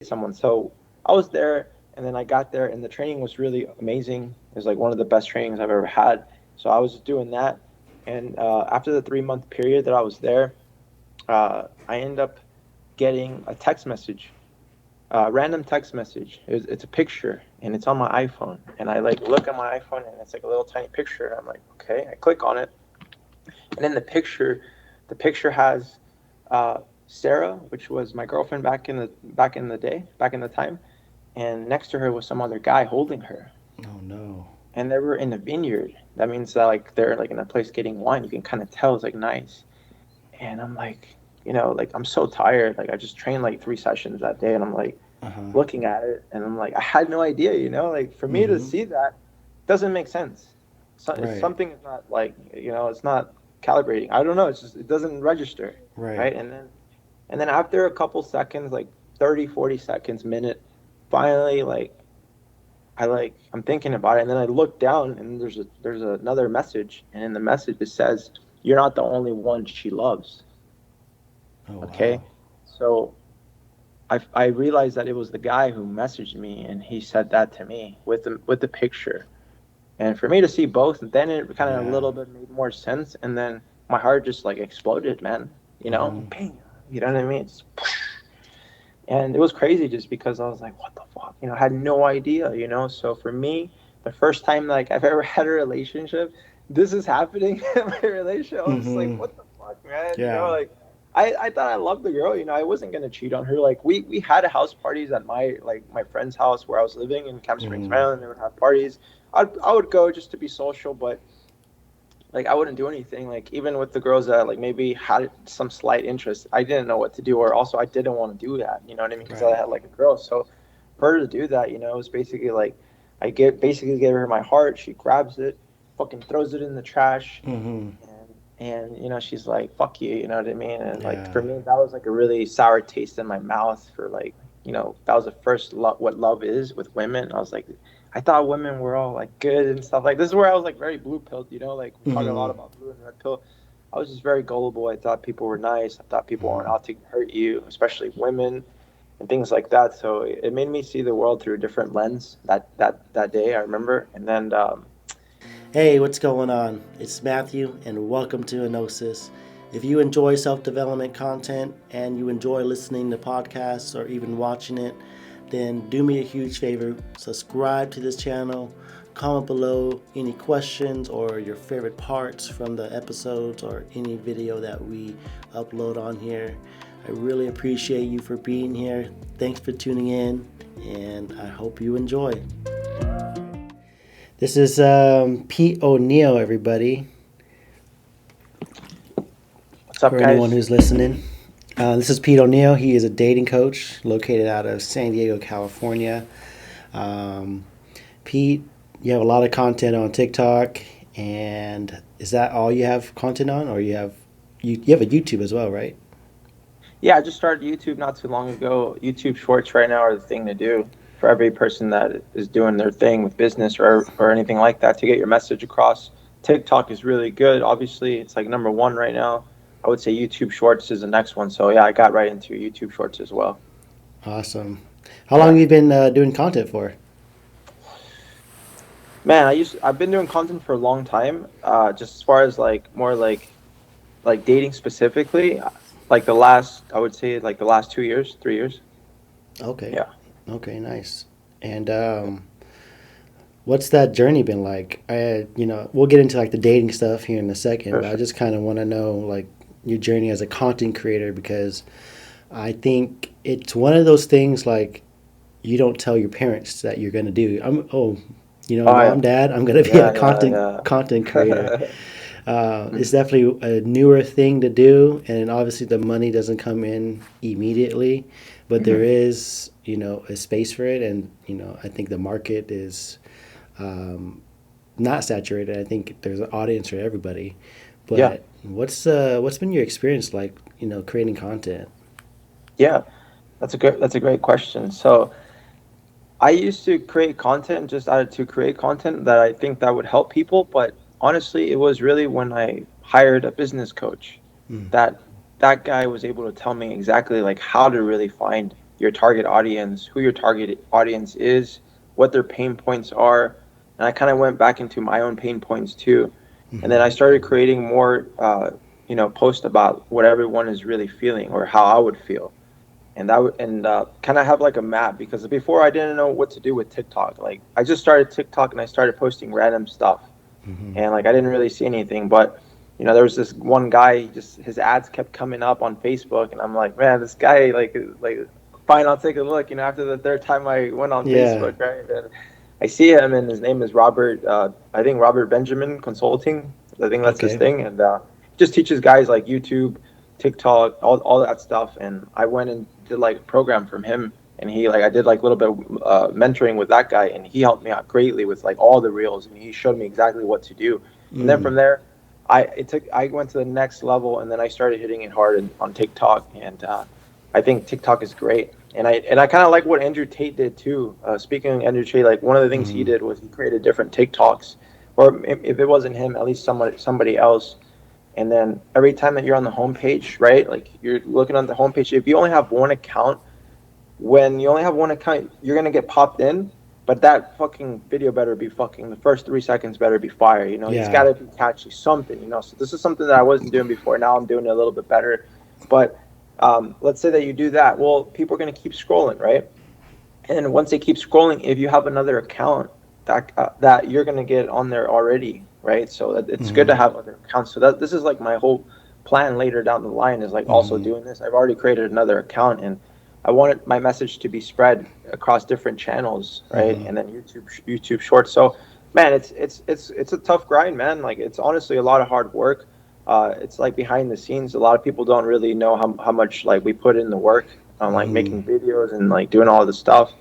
someone. So I was there, and then I got there, and the training was really amazing. It was like one of the best trainings I've ever had. So I was doing that, and after the 3 month period that I was there, I end up getting a text message, random text message. It's a picture, and it's on my iPhone. And I like look at my iPhone, and it's like a little tiny picture. And I'm like, okay. I click on it, and in the picture has Sarah, which was my girlfriend back in the time, and next to her was some other guy holding her, Oh no. and they were in a vineyard. That means that like they're like in a place getting wine. You can kind of tell it's like nice. And I'm like, like I'm so tired. Like I just trained like 3 sessions that day, and I'm like Uh-huh. looking at it, and I'm like, I had no idea. Like for me to Mm-hmm. see that doesn't make sense. So it's Right. something is not like it's not calibrating. I don't know. It's just it doesn't register, Right. right? And then after a couple seconds, like 30, 40 seconds, minute, finally like I'm thinking about it, and then I look down, and there's another message, and in the message it says, "You're not the only one she loves." Oh Okay, wow. so I realized that it was the guy who messaged me, and he said that to me with the picture. And for me to see both, then it kind of a Yeah. little bit made more sense, and then my heart just like exploded, man. Mm-hmm. Bang. You know what I mean? And it was crazy just because I was like, what the fuck? I had no idea. So for me, the first time like I've ever had a relationship, this is happening in my relationship. I was just like, Mm-hmm. what the fuck, man? Yeah. Like I thought I loved the girl. I wasn't gonna cheat on her. Like we had house parties at my friend's house where I was living in Camp Springs, Mm-hmm. Maryland. They would have parties. I would go just to be social, but like I wouldn't do anything. Like even with the girls that like maybe had some slight interest, I didn't know what to do, or also I didn't want to do that. You know what I mean? Because I Right. had like a girl. So for her to do that, it was basically like I get basically gave her my heart. She grabs it, fucking throws it in the trash, Mm-hmm. and she's like, "Fuck you," you know what I mean? And like Yeah. for me, that was like a really sour taste in my mouth for like that was the first what love is with women. I was like, I thought women were all like good and stuff. Like this is where I was like very blue pilled. Like we talk a lot Mm-hmm. about blue and red pill. I was just very gullible. I thought people were nice. I thought people weren't Mm-hmm. out to hurt you, especially women and things like that. So it made me see the world through a different lens that day. I remember, and then Hey, what's going on? It's Matthew, and welcome to Henosis. If you enjoy self development content and you enjoy listening to podcasts or even watching it, then do me a huge favor subscribe to this channel, comment below any questions or your favorite parts from the episodes or any video that we upload on here. I really appreciate you for being here. Thanks for tuning in, and I hope you enjoy. This is Pete O'Neill, everybody, what's up, for anyone guys? who's listening. This is Pete O'Neill. He is a dating coach located out of San Diego, California. Um, Pete, you have a lot of content on TikTok, and is that all you have content on, or you have a YouTube as well, right? Yeah, I just started YouTube not too long ago. YouTube Shorts right now are the thing to do for every person that is doing their thing with business or anything like that to get your message across. TikTok is really good. Obviously, it's like number one right now. I would say YouTube Shorts is the next one. So yeah, I got right into YouTube Shorts as well. Awesome. How long have Yeah, you been doing content for? man, I've been doing content for a long time. Just as far as like more like dating specifically, like the last I would say like the last 2 years, 3 years. Okay. Yeah. Okay, nice. And what's that journey been like? We'll get into like the dating stuff here in a second, For but I sure. just kind of want to know like your journey as a content creator because I think it's one of those things like you don't tell your parents that you're gonna do. Oh Mom, yeah. dad, I'm gonna be a Yeah, content creator. yeah. It's Mhm, definitely a newer thing to do, and obviously the money doesn't come in immediately, but there mhm. is a space for it, and I think the market is um, not saturated. I think there's an audience for everybody. Yeah, But what's been your experience like? Creating content. yeah. That's a great question. So I used to create content just out to create content that I think that would help people, but honestly, it was really when I hired a business coach Mm. that that guy was able to tell me exactly like how to really find your target audience, who your target audience is, what their pain points are. And I kind of went back into my own pain points too. And then I started creating more, posts about what everyone is really feeling or how I would feel. And kind of have like a map, because before I didn't know what to do with TikTok. Like I just started TikTok and I started posting random stuff, and like I didn't really see anything. But there was this one guy, just his ads kept coming up on Facebook, and I'm like, man, this guy, like fine, I'll take a look. After the third time I went on Yeah. Facebook, right, and I see him, and his name is Robert. I think Robert Benjamin Consulting. I think that's his Okay. thing, and he just teaches guys like YouTube, TikTok, all that stuff. And I went and did like a program from him, and I did like a little bit of mentoring with that guy, and he helped me out greatly with like all the reels, and he showed me exactly what to do. And then from there, I went to the next level, and then I started hitting it hard on TikTok, and I think TikTok is great. And I kind of like what Andrew Tate did too. Speaking of Andrew Tate, like one of the things he did was he created different TikToks, or if it wasn't him, at least somebody else. And then every time that you're on the homepage, right? Like you're looking on the homepage, if you only have one account, when you only have one account, you're gonna get popped in. But that fucking video better be fucking, the first 3 seconds better be fire. It's Yeah. gotta be catchy, something. So this is something that I wasn't doing before. Now I'm doing it a little bit better. But let's say that you do that. Well, people are gonna keep scrolling, right? And once they keep scrolling, if you have another account that you're gonna get on there already, right? So it's good to have other accounts. So that this is like my whole plan later down the line is like also doing this. I've already created another account, and I wanted my message to be spread across different channels, right? And then YouTube Shorts. So, man, it's a tough grind, man. Like it's honestly a lot of hard work. It's like behind the scenes. A lot of people don't really know how much like we put in the work on like making videos and like doing all this stuff.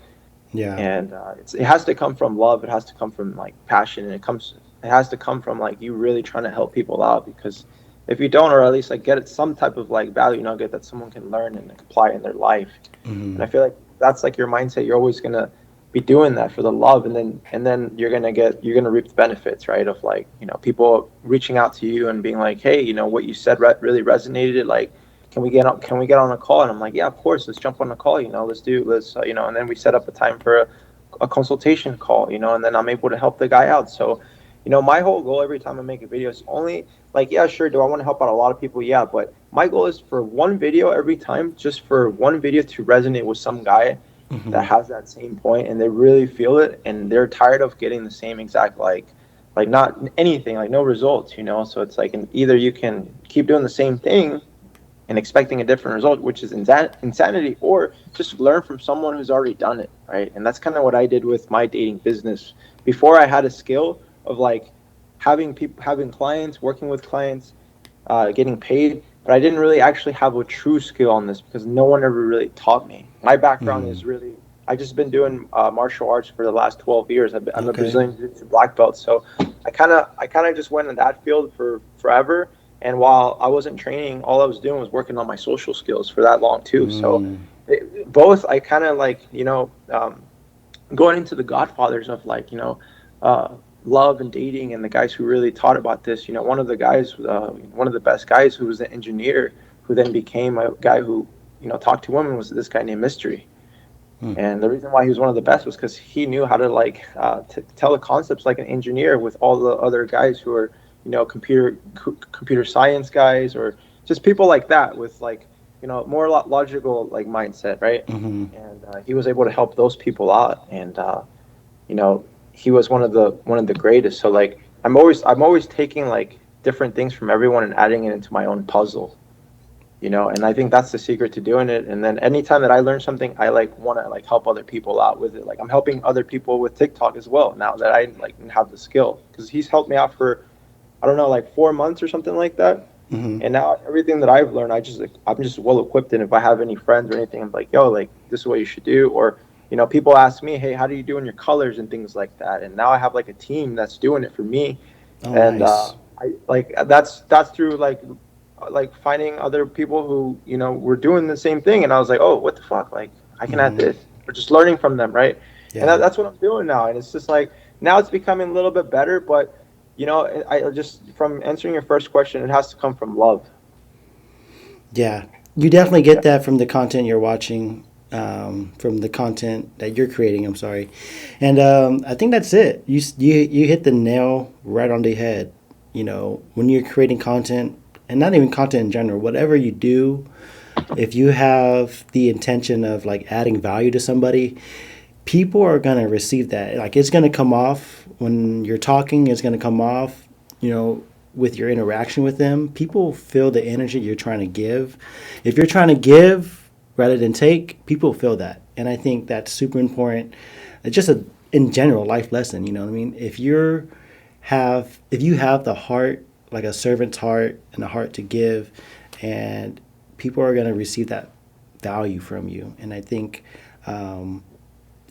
Yeah. And it has to come from love. It has to come from like passion, and it has to come from like you really trying to help people out. Because if you don't, or at least like get it some type of like value nugget that someone can learn and apply in their life. And I feel like that's like your mindset. You're always gonna be doing that for the love, and then you're gonna reap the benefits, right? Of like people reaching out to you and being like, hey, what you said really resonated. Like, can we get on a call? And I'm like, yeah, of course, let's jump on a call. And then we set up a time for a consultation call. And then I'm able to help the guy out. So, my whole goal every time I make a video is only like, yeah, sure. Do I want to help out a lot of people? Yeah, but my goal is for one video every time, just for one video to resonate with some guy that has that same point, and they really feel it, and they're tired of getting the same exact like not anything, like no results. So it's like, and either you can keep doing the same thing and expecting a different result, which is insanity, or just learn from someone who's already done it, right? And that's kind of what I did with my dating business. Before, I had a skill of like having clients, working with clients, getting paid, but I didn't really actually have a true skill on this because no one ever really taught me. My background is really, I just been doing martial arts for the last 12 years. I'm a Okay. Brazilian Jiu-Jitsu black belt, so I kind of just went in that field for forever. And while I wasn't training, all I was doing was working on my social skills for that long too. So both, I kind of like, going into the godfathers of like, uh, love and dating, and the guys who really taught about this. One of the guys, one of the best guys, who was an engineer, who then became a guy who talked to women, was this guy named Mystery. And the reason why he was one of the best was because he knew how to like tell the concepts like an engineer, with all the other guys who are computer science guys, or just people like that with like more logical like mindset, right? And he was able to help those people out, and you know he was one of the greatest. So like I'm always taking like different things from everyone and adding it into my own puzzle. And I think that's the secret to doing it. And then anytime that I learn something, I like want to like help other people out with it. Like I'm helping other people with TikTok as well now that I like have the skill, because he's helped me out for, I don't know, like 4 months or something like that. And now everything that I've learned, I'm just well equipped. And if I have any friends or anything, I'm like, yo, like this is what you should do. Or people ask me, hey, how do you do in your colors and things like that. And now I have like a team that's doing it for me. Oh, And nice. I like that's through like finding other people who were doing the same thing, and I was like, oh, what the fuck, like I can add this, or just learning from them, right? And Yeah. that's what I'm doing now. And it's just like, now it's becoming a little bit better, but I just, from answering your first question, it has to come from love. Yeah. You definitely get Yeah. that from the content you're watching. from the content that you're creating. I'm sorry, and I think that's it. You hit the nail right on the head. You know, when you're creating content, and not even content in general, whatever you do, if you have the intention of like adding value to somebody, people are gonna receive that. Like it's gonna come off when you're talking. It's gonna come off. You know, with your interaction with them, people feel the energy you're trying to give. If you're trying to give rather than take, people feel that, and I think that's super important. It's just a in general life lesson. You know what I mean? If you have the heart, like a servant's heart, and a heart to give, and people are going to receive that value from you. And I think, um,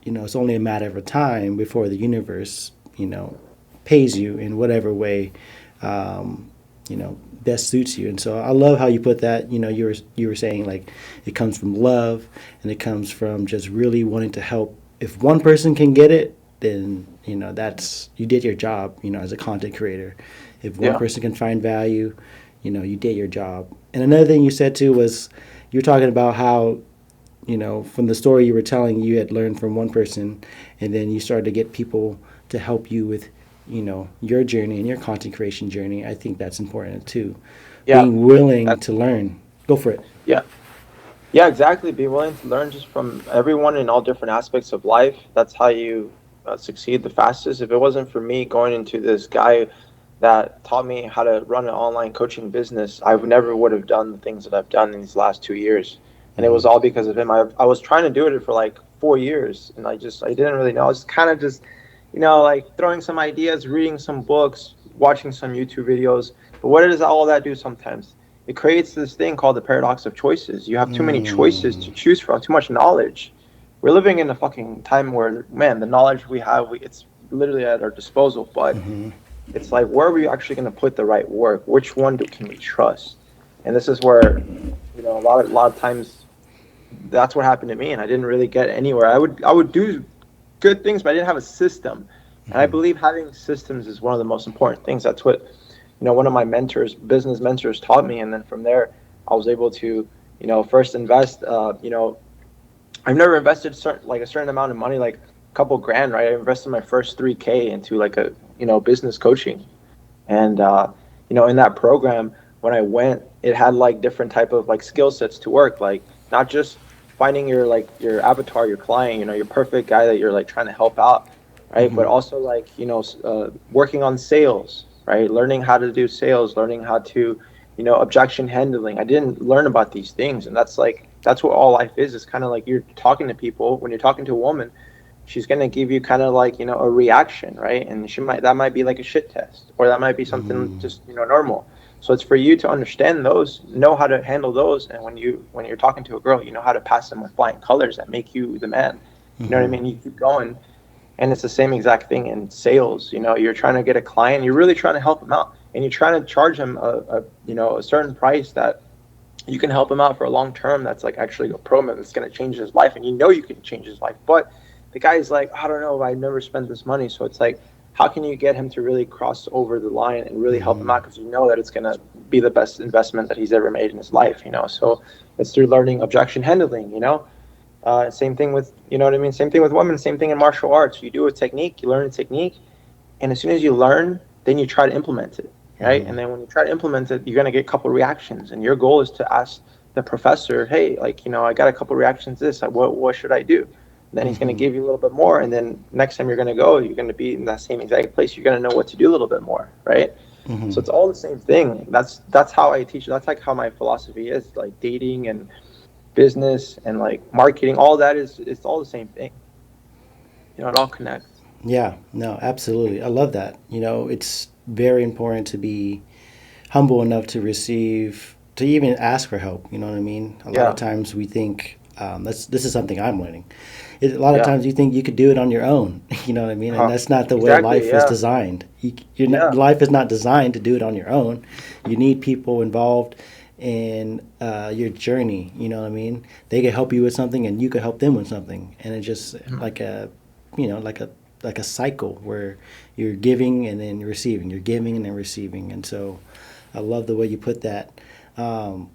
you know, it's only a matter of time before the universe, you know, pays you in whatever way, um, you know, best suits you. And so I love how you put that. You know, you were saying like it comes from love, and it comes from just really wanting to help. If one person can get it, then you know that's you did your job. You know, as a content creator, if one Yeah. person can find value, you know, you did your job. And another thing you said too was you were talking about how, you know, from the story you were telling, you had learned from one person, and then you started to get people to help you with, you know, your journey and your content creation journey. I think that's important too. Yeah. Being willing That, to learn. Go for it. yeah. Yeah, exactly. Be willing to learn just from everyone in all different aspects of life. That's how you succeed the fastest. If it wasn't for me going into this guy that taught me how to run an online coaching business, I never would have done the things that I've done in these last 2 years. And it was Mm-hmm. all because of him. I was trying to do it for like 4 years, and I didn't really know. I was kind of just, like throwing some ideas, reading some books, watching some YouTube videos. But what does all that do sometimes? It creates this thing called the paradox of choices. You have too many choices Mm-hmm. to choose from, too much knowledge. We're living in a fucking time where, man, the knowledge we have, it's literally at our disposal. But Mm-hmm. it's like, where are we actually going to put the right work? Which one can we trust? And this is where, a lot of times that's what happened to me, and I didn't really get anywhere. I would do good things, but I didn't have a system. And I Mm-hmm. believe having systems is one of the most important things. That's what, one of my mentors, business mentors, taught me. And then from there, I was able to, first invest. I've never invested a certain amount of money, like a couple grand, right? I invested my first 3K into like a, business coaching. And in that program, when I went, it had like different type of like skill sets to work, like not just finding your avatar, your client, your perfect guy that you're like trying to help out, right? But Mm-hmm. also like working on sales, right? Learning how to do sales, learning how to objection handling. I didn't learn about these things, and that's what all life is. It's kind of like you're talking to people. When you're talking to a woman, she's going to give you kind of like a reaction, right? And that might be like a shit test, or that might be something Mm-hmm. just normal. So it's for you to understand those, know how to handle those. And when you're talking to a girl, you know how to pass them with flying colors that make you the man. You know what I Mm-hmm. mean? You keep going. And it's the same exact thing in sales. You're trying to get a client, you're really trying to help them out, and you're trying to charge them a certain price that you can help him out for a long term. That's like actually a promo that's going to change his life, and you can change his life. But the guy's like, I don't know, I've never spent this money. So it's like, how can you get him to really cross over the line and really help him Mm-hmm. out, because you know that it's going to be the best investment that he's ever made in his life. So it's through learning objection handling. Same thing with, what I mean, same thing with women, same thing in martial arts. You do a technique, you learn a technique, and as soon as you learn, then you try to implement it, right? Mm-hmm. And then when you try to implement it, you're going to get a couple reactions, and your goal is to ask the professor, hey, like, I got a couple reactions to this, like, what should I do? And then he's going to Mm-hmm. give you a little bit more, and then next time you're going to go, you're going to be in that same exact place, you're going to know what to do a little bit more, right? So Mm-hmm. it's all the same thing. That's how I teach. That's like how my philosophy is, like dating and business and like marketing, all that is, it's all the same thing. It all connects. Yeah, no, absolutely. I love that. You know, it's very important to be humble enough to receive, to even ask for help. You know what I mean? A lot of Yeah. times we think, this is something I'm learning. A lot of Yeah. times you think you could do it on your own. You know what I mean? And uh, that's not the way exactly. life is Yeah. designed. Yeah. Life is not designed to do it on your own. You need people involved in your journey. You know what I mean? They can help you with something, and you can help them with something, and it's just Mhm. like a, you know, like a cycle where you're giving and then receiving. You're giving and then receiving, and so I love the way you put that. Um,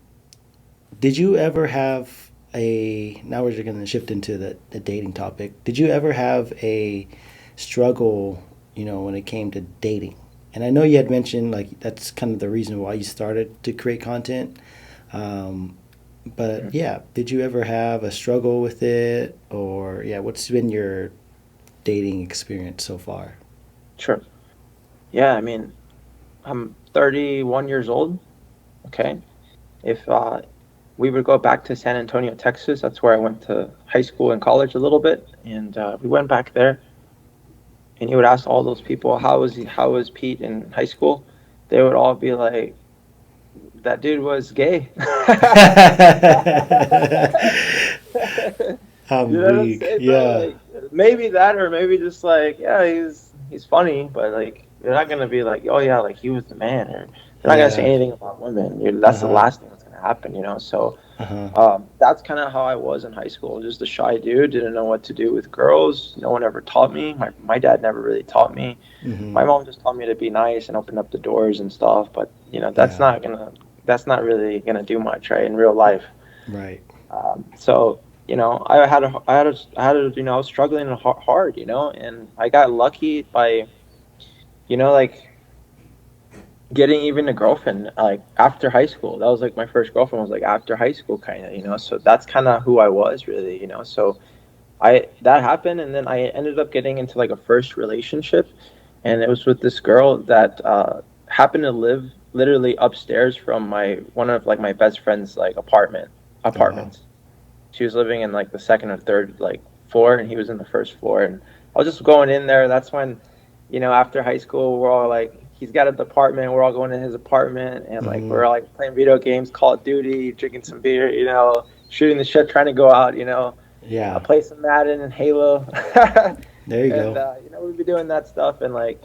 did you ever have a now we're going to shift into the dating topic. Did you ever have a struggle, when it came to dating? And I know you had mentioned like that's kind of the reason why you started to create content. Um, but Mhm. yeah, did you ever have a struggle with it, or yeah, what's been your dating experience so far? Sure. Yeah, I mean, I'm 31 years old. Okay. If we would go back to San Antonio, Texas, that's where I went to high school and college a little bit, and we went back there, and you would ask all those people, how was Pete in high school? They would all be like, that dude was gay. You I'm know what I'm weak. saying, bro? Yeah. Like maybe that, or maybe just like, yeah, he's funny, but like you're not gonna be like, oh yeah, like he was the man, or they're not gonna say Yeah. anything about women. Uh That's the huh. last thing that's gonna happen, you know. So Uh huh. that's kind of how I was in high school, just a shy dude, didn't know what to do with girls. No one ever taught me. My dad never really taught me. Mm-hmm. My mom just taught me to be nice and open up the doors and stuff, but Yeah. that's not really gonna do much, right, in real life. Right. So I had a, I was struggling hard, and I got lucky by, like getting even a girlfriend like after high school. That was like my first girlfriend was like after high school, kind of, So that's kind of who I was really, So I that happened, and then I ended up getting into like a first relationship, and it was with this girl that happened to live literally upstairs from my one of like my best friend's like Oh wow. apartments. She was living in like the second or third like floor, and he was in the first floor. And I was just going in there. That's when, after high school, we're all like, he's got an apartment. We're all going to his apartment, and like Mm-hmm. we're all, like playing video games, Call of Duty, drinking some beer, shooting the shit, trying to go out, Yeah. play some Madden and Halo, There you and go. we'd be doing that stuff, and like,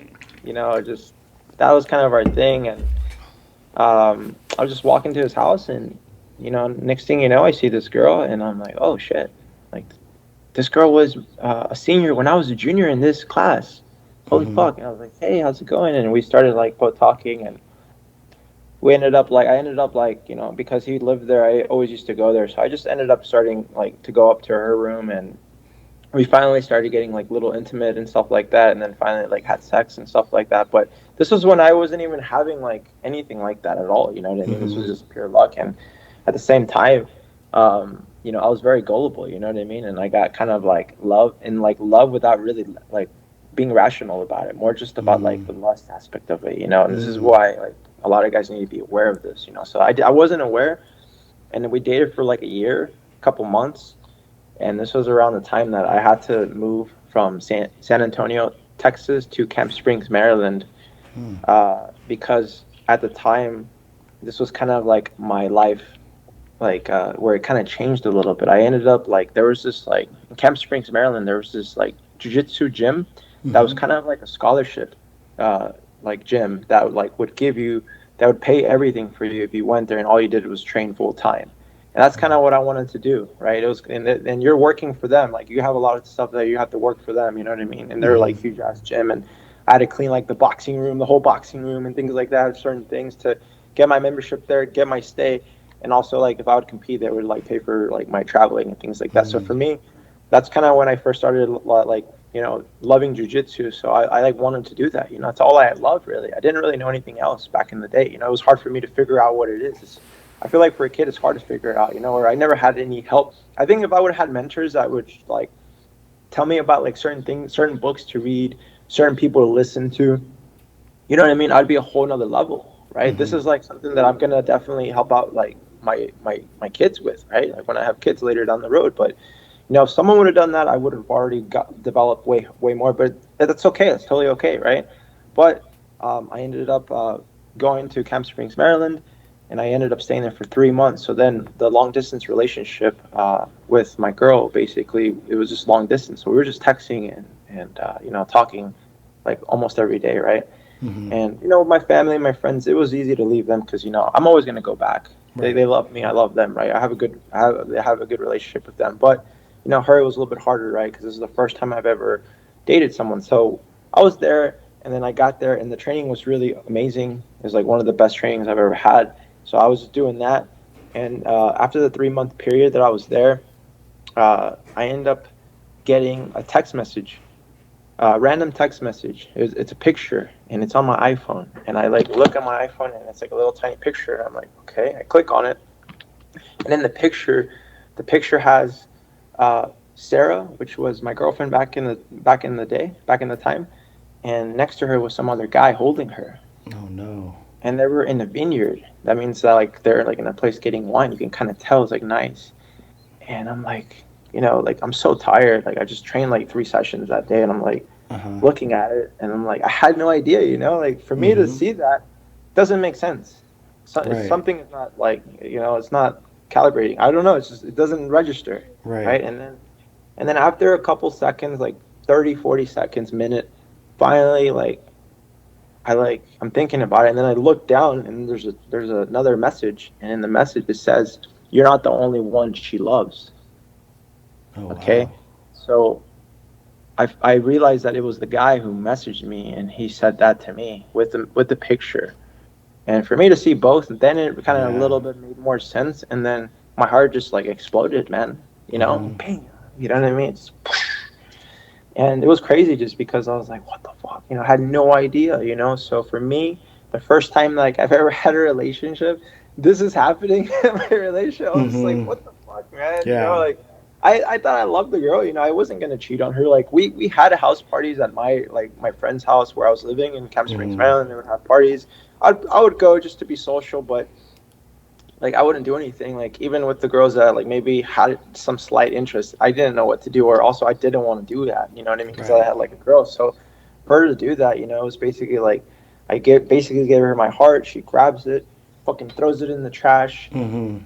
just that was kind of our thing. And I was just walking to his house, and next thing you know, I see this girl, and I'm like, oh shit, like this girl was a senior when I was a junior in this class. Holy Mm-hmm. fuck! And I was like, hey, how's it going? And we started like both talking, and I ended up like, because he lived there, I always used to go there, so I just ended up starting like to go up to her room, and we finally started getting like little intimate and stuff like that, and then finally like had sex and stuff like that. But this was when I wasn't even having like anything like that at all, you know what I mean? This Mm-hmm. was just pure luck. And at the same time, I was very gullible, you know what I mean? And I got kind of like love without really like being rational about it, more just about Mm-hmm. like the lust aspect of it, and this is Mm. why like a lot of guys need to be aware of this, so I wasn't aware. And then we dated for like a year, couple months, and this was around the time that I had to move from San Antonio, Texas, to Camp Springs, Maryland, Mm. because at the time, this was kind of like my life, like where it kind of changed a little bit. I ended up like there was this like in Camp Springs, Maryland, there was this like jujitsu gym that was Mm-hmm. kind of like a scholarship, uh, like gym that would give you that would pay everything for you if you went there and all you did was train full time. And that's kind of what I wanted to do, right? It was, and you're working for them, like you have a lot of stuff that you have to work for them, you know what I mean? And they're Mm-hmm. like huge ass gym, and I had to clean like the boxing room, the whole boxing room, and things like that. Certain things to get my membership there, get my stay, and also like if I would compete, they would like pay for like my traveling and things like that. So Mm. for me, that's kind of when I first started like loving jujitsu. So I like wanted to do that. That's all I loved really. I didn't really know anything else back in the day. It was hard for me to figure out what it is. I feel like for a kid, it's hard to figure it out. Or I never had any help. I think if I would have had mentors that would like tell me about like certain things, certain books to read, certain people to listen to, you know what I mean? I'd be a whole nother level, right? This Mm-hmm. is like something that I'm gonna definitely help out like my kids with, right? Like when I have kids later down the road. But if someone would have done that, I would have already got developed way more. But that's okay. That's totally okay, right? But I ended up going to Camp Springs, Maryland, and I ended up staying there for 3 months. So then the long distance relationship with my girl, basically, it was just long distance. So we were just texting and talking like almost every day, right? Mm-hmm. And my family, my friends, it was easy to leave them because I'm always gonna go back. They Right. they love me, I love them, right? I have a good relationship with them. But her it was a little bit harder, right? Because this is the first time I've ever dated someone. So I was there, and then I got there, and the training was really amazing. It was like one of the best trainings I've ever had. So I was doing that, And after the 3 month period that I was there, I end up getting a text message, random text message. It's a picture and it's on my iPhone. And I like look at my iPhone and it's like a little tiny picture. And I'm like, okay. I click on it, and in the picture has Sarah, which was my girlfriend back in the time, and next to her was some other guy holding her. Oh no. And they were in a vineyard. That means that like they're like in a place getting wine. You can kind of tell it's like nice. And I'm like, like I'm so tired. Like I just trained like 3 sessions that day, and I'm like Uh huh. looking at it, and I'm like, I had no idea. Like for me to Mm-hmm. see that doesn't make sense. So it's Right. something is not like it's not calibrating. I don't know. It's just it doesn't register, Right. right? And then after a couple seconds, like 30, 40 seconds, minute, finally like I'm thinking about it, and then I look down, and there's another message, and in the message it says, "You're not the only one she loves." Oh Okay, wow. so I realized that it was the guy who messaged me, and he said that to me with the picture, and for me to see both, then it kind of a Yeah. little bit made more sense, and then my heart just like exploded, man. Mm-hmm. Bang. You know what I mean? And it was crazy just because I was like, what the fuck? I had no idea. So for me, the first time like I've ever had a relationship, this is happening in my relationship. I was just like, Mm-hmm. what the fuck, man? Yeah. Like I thought I loved the girl. I wasn't gonna cheat on her. Like we had house parties at my friend's house where I was living in Camp Springs, Mm-hmm. Maryland. They would have parties. I would go just to be social, but like I wouldn't do anything. Like even with the girls that like maybe had some slight interest, I didn't know what to do, or also I didn't want to do that. You know what I mean? Because I Right. had like a girl. So for her to do that, it was basically like I get basically gave her my heart. She grabs it, fucking throws it in the trash, Mm-hmm.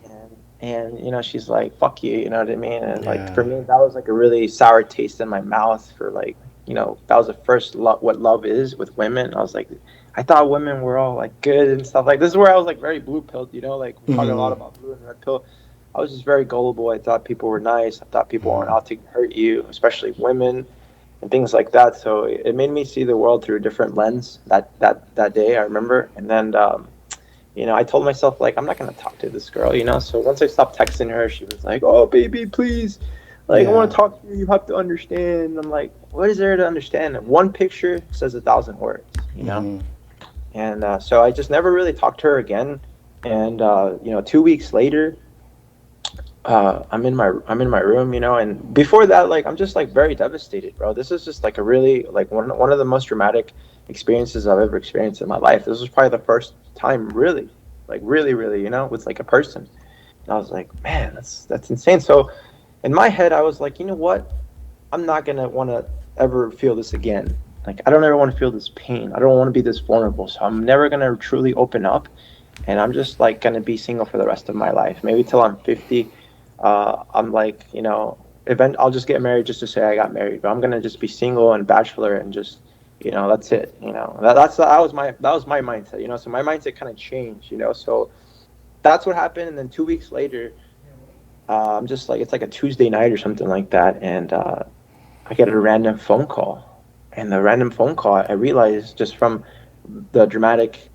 and she's like, "Fuck you," you know what I mean? And like for Yeah. me, that was like a really sour taste in my mouth for like that was the first what love is with women. I was like, I thought women were all like good and stuff. Like this is where I was like very blue pilled. Like we talk a lot Mm-hmm. about blue and red pill. I was just very gullible. I thought people were nice. I thought people weren't Mm-hmm. out to hurt you, especially women and things like that. So it made me see the world through a different lens that day. I remember, and then I told myself like I'm not gonna talk to this girl. So once I stopped texting her, she was like, "Oh, baby, please, like I want Yeah. to talk to you. You have to understand." I'm like, "What is there to understand?" One picture says 1,000 words. Mm-hmm. And so I just never really talked to her again. And 2 weeks later, I'm in my room, and before that, like I'm just like very devastated, bro. This is just like a really like one of the most dramatic experiences I've ever experienced in my life. This was probably the first time, really, like really, really, with like a person. And I was like, man, that's insane. So in my head, I was like, you know what? I'm not gonna want to ever feel this again. Like I don't ever want to feel this pain. I don't want to be this vulnerable. So I'm never gonna truly open up, and I'm just like gonna be single for the rest of my life. Maybe till I'm 50. I'm like, I'll just get married just to say I got married, but I'm gonna just be single and bachelor and just, that's it. That was my mindset. So my mindset kind of changed. So that's what happened, and then 2 weeks later, I'm just like it's like a Tuesday night or something like that, and I get a random phone call, and the random phone call, I realized just from the dramatic,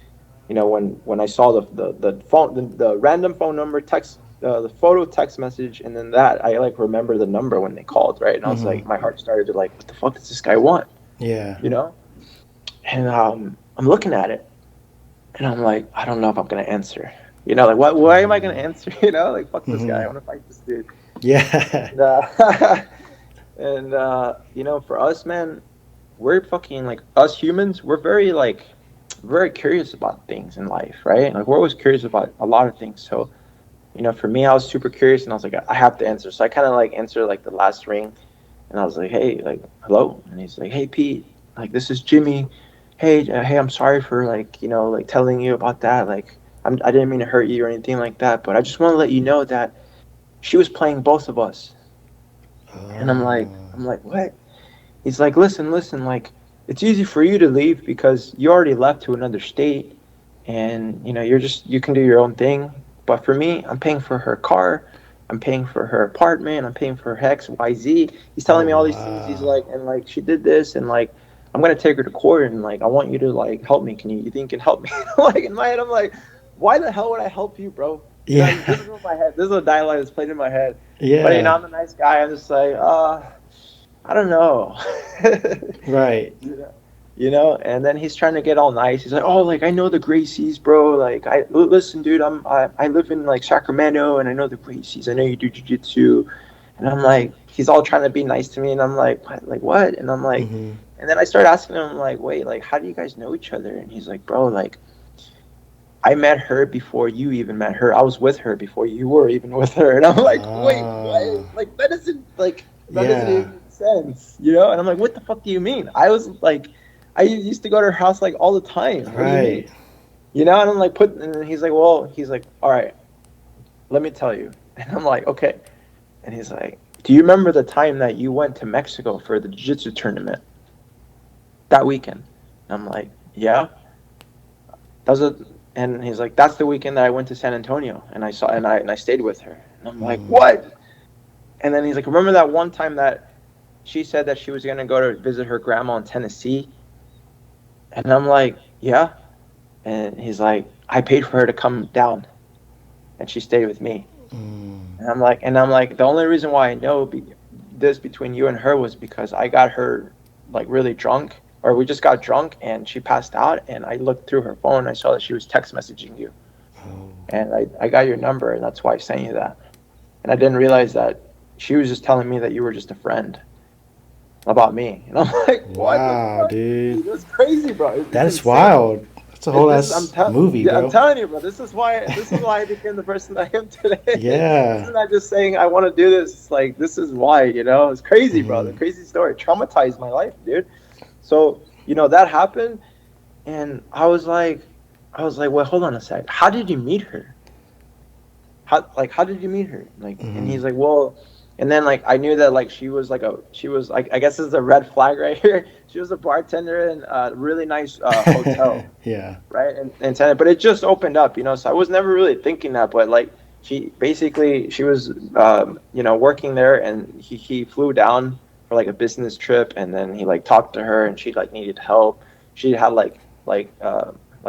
when I saw the phone, the random phone number text, the photo text message, and then that I like remember the number when they called, right, and I was Mm-hmm. like, my heart started to like, what the fuck does this guy want, Yeah. you know, and I'm looking at it, and I'm like, I don't know if I'm gonna answer. Like what? Why am I gonna answer? Like fuck this guy. Mm-hmm. I want to fight this dude. Yeah. And, and for us, man, we're fucking like us humans. We're very like very curious about things in life, right? Like we're always curious about a lot of things. So for me, I was super curious, and I was like, I have to answer. So I kind of like answered like the last ring, and I was like, hey, like hello, and he's like, hey Pete, like this is Jimmy. Hey, hey, I'm sorry for like like telling you about that. Like I didn't mean to hurt you or anything like that, but I just want to let you know that she was playing both of us. And I'm like, what? He's like, listen, like, it's easy for you to leave because you already left to another state, and you can do your own thing. But for me, I'm paying for her car, I'm paying for her apartment, I'm paying for her X, Y, Z. He's Oh telling me all these things. He's wow. like, and like, she did this, and like, I'm gonna take her to court, and like, I want you to like help me. You think you can help me? Like in my head, I'm like, why the hell would I help you, bro? This Yeah. is what my head. This is a dialogue that's played in my head. But Yeah. I'm a nice guy. I'm just like, I don't know. Right. And then he's trying to get all nice. He's like, "Oh, like I know the Gracies, bro. Like listen, dude. I live in like Sacramento, and I know the Gracies. I know you do jujitsu." And I'm like, he's all trying to be nice to me, and I'm like, "What? Like what?" And I'm like, Mm-hmm. and then I start asking him like, "Wait, like how do you guys know each other?" And he's like, "Bro, like I met her before you even met her. I was with her before you were even with her." And I'm like, "Wait, Ah. what? Like that doesn't Yeah. even make sense?" And I'm like, "What the fuck do you mean?" I used to go to her house like all the time. What do you Right. mean? And I'm like, and then he's like, "All right, let me tell you." And I'm like, "Okay." And he's like, "Do you remember the time that you went to Mexico for the jiu-jitsu tournament that weekend?" And I'm like, "Yeah." That was a, and he's like, "That's the weekend that I went to San Antonio and I saw and I stayed with her." And I'm like, Mm. "What?" And then he's like, "Remember that one time that she said that she was gonna go to visit her grandma in Tennessee?" And I'm like, "Yeah." And he's like, "I paid for her to come down and she stayed with me." Mm. The only reason why I know this between you and her was because I got her like really drunk, or we just got drunk and she passed out, and I looked through her phone and I saw that she was text messaging you, Oh. and I got your number, and that's why I sent you that. And I didn't realize that she was just telling me that you were just a friend about me. And I'm like, "What the Wow, fuck, dude. dude? That's crazy, bro. It's That's insane." wild. That's a whole This is I'm ass telling movie, Yeah, I'm bro. telling you, bro. This is why I became the person I am today. This Yeah. is not just saying I want to do this. It's like this is why. It's crazy, bro. Mm-hmm. The crazy story traumatized my life, dude. So that happened, and I was like, "Well, hold on a sec. How did you meet her? How did you meet her?" And Mm-hmm. he's like, "Well," and then I knew that she was like, I guess this is a red flag right here. She was a bartender in a really nice hotel, Yeah. right? And Tenet, but it just opened up. So I was never really thinking that, but like she was working there, and he flew down for like a business trip, and then he like talked to her, and she like needed help. She had like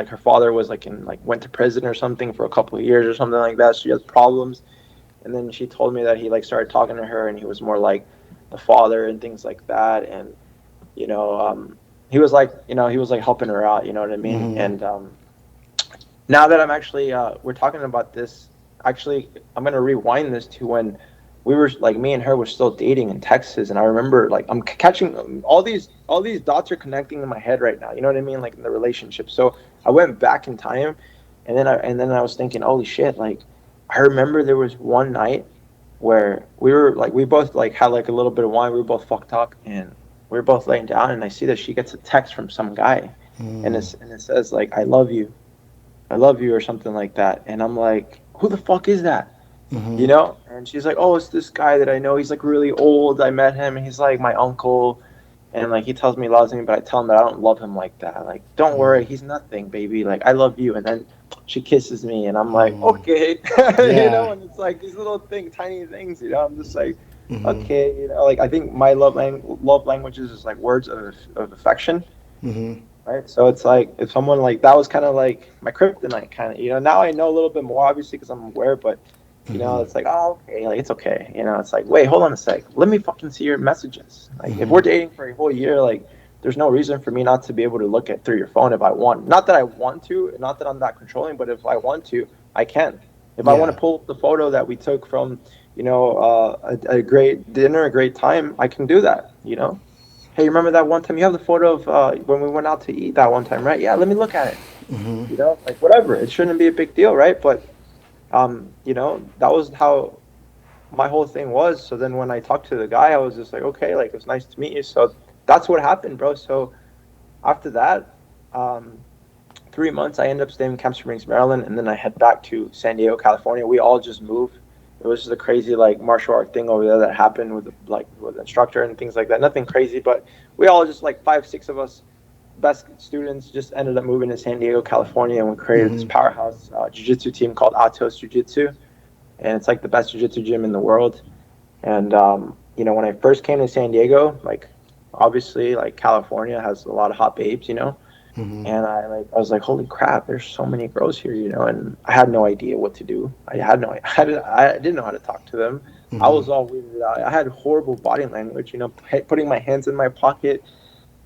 her father was like in like went to prison or something for a couple of years or something like that. So she has problems, and then she told me that he like started talking to her, and he was more like the father and things like that. And you know he was like helping her out, you know what I mean? Mm-hmm. And now that I'm actually we're talking about this, actually I'm gonna rewind this to when we were like me and her were still dating in Texas. And I remember like I'm catching all these dots are connecting in my head right now, you know what I mean, like in the relationship. So I went back in time, and then I was thinking, holy shit, like I remember there was one night where we both like had like a little bit of wine, we were both fucked up, and we were both laying down, and I see that she gets a text from some guy, and Mm. it says like I love you or something like that. And I'm like, who the fuck is that? Mm-hmm. And she's like, oh, it's this guy that I know. He's like really old. I met him, and he's like my uncle. And like he tells me he loves me, but I tell him that I don't love him like that. Like, don't Mm. worry, he's nothing, baby. Like, I love you. And then she kisses me, and I'm like, Mm. okay. Yeah. And it's like these little tiny things. I'm just like, Mm-hmm. okay. Like I think my love languages is like words of affection, Mm-hmm. right? So it's like if someone like that was kind of like my kryptonite, kind of. Now I know a little bit more, obviously, because I'm aware, but Mm-hmm. it's like, oh, okay, like it's okay. It's like, wait, hold on a sec, let me fucking see your messages. Like if Mm-hmm. we're dating for a whole year, like there's no reason for me not to be able to look at through your phone if I want. Not that I want to, not that I'm that controlling, but if I want to, I can. If I want Yeah. to pull up the photo that we took from, a great dinner, a great time, I can do that. Hey, remember that one time you have the photo of when we went out to eat that one time, right? Yeah, let me look at it. Mm-hmm. Like whatever. It shouldn't be a big deal, right? But that was how my whole thing was. So then when I talked to the guy, I was just like, okay, like it's nice to meet you. So that's what happened, bro. So after that, um, 3 months, I ended up staying in Camp Springs, Maryland, and then I head back to San Diego, California. We all just moved. It was just a crazy like martial art thing over there that happened with the instructor and things like that. Nothing crazy, but we all just like five, six of us best students just ended up moving to San Diego, California, and we created this Mm-hmm. powerhouse jiu-jitsu team called Atos Jiu-Jitsu, and it's like the best jiu-jitsu gym in the world. And when I first came to San Diego, like obviously like California has a lot of hot babes. Mm-hmm. And I was like, holy crap, there's so many girls here, and I had no idea what to do. I didn't know how to talk to them. I Mm-hmm. was all weirded out. I had horrible body language, putting my hands in my pocket.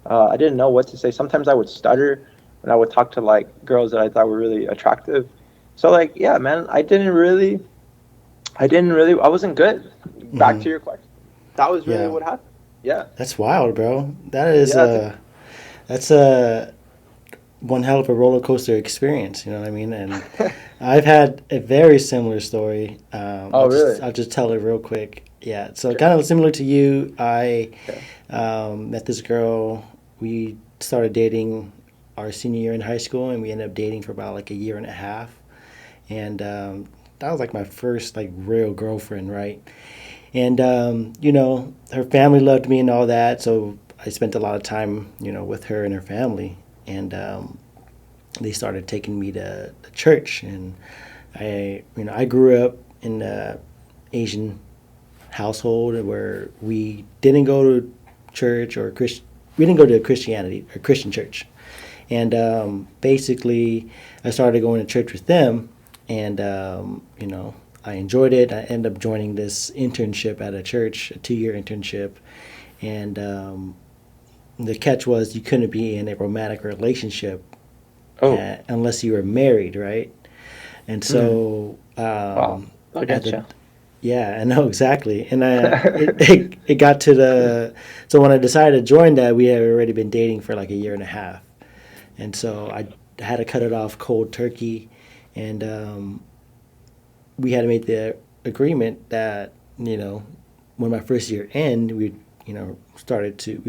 I didn't know what to say. Sometimes I would stutter when I would talk to like girls that I thought were really attractive. So like, yeah, man, I wasn't good. Back Mm-hmm. to your question. That was really Yeah, what happened. Yeah. that's wild, bro. That is Yeah. that's a one hell of a roller coaster experience. You know what I mean? And I've had a very similar story. Oh, really? I'll just tell it real quick. Yeah, so Sure. kind of similar to you. I Okay. met this girl. We started dating our senior year in high school, and we ended up dating for about like a year and a half. And that was like my first like real girlfriend, right? And her family loved me and all that, so I spent a lot of time, with her and her family. And they started taking me to the church, and I grew up in a Asian household where we didn't go to church or Christian. We didn't go to Christianity or Christian church, and basically, I started going to church with them, and I enjoyed it. I ended up joining this internship at a church, a 2 year internship, and the catch was you couldn't be in a romantic relationship Oh. unless you were married, right? And Mm. so Wow. Look at at the you. yeah, I know exactly. And it got to the so when I decided to join that, we had already been dating for like a year and a half, and so I had to cut it off cold turkey, and we had to make the agreement that when my first year end, we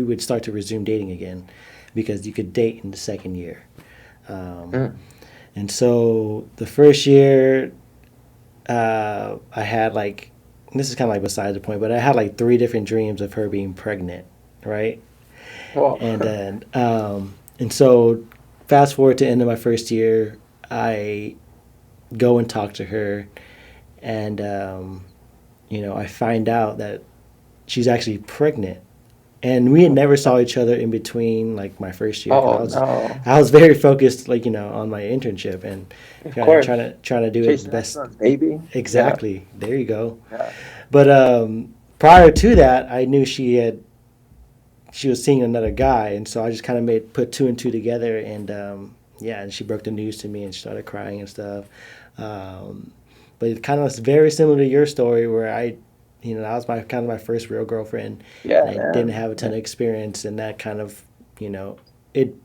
would start to resume dating again, because you could date in the second year. Um, Mm. and so the first year, I had like, this is kind of like beside the point, but I had like three different dreams of her being pregnant, right? Well. And then, and so fast forward to the end of my first year, I go and talk to her, and I find out that she's actually pregnant, and we had never saw each other in between like my first year, because Oh no. I was very focused like on my internship, and Of kind of course. trying to do it the Chasing best. excellence, baby. Yeah. Exactly, there you go. Yeah. But prior to that, I knew she was seeing another guy, and so I just kind of made put two and two together, and yeah, and she broke the news to me, and she started crying and stuff. Um, but it kind of was very similar to your story, where that was my kind of my first real girlfriend, and Yeah, I didn't man. have a ton Yeah. of experience, and that kind of, it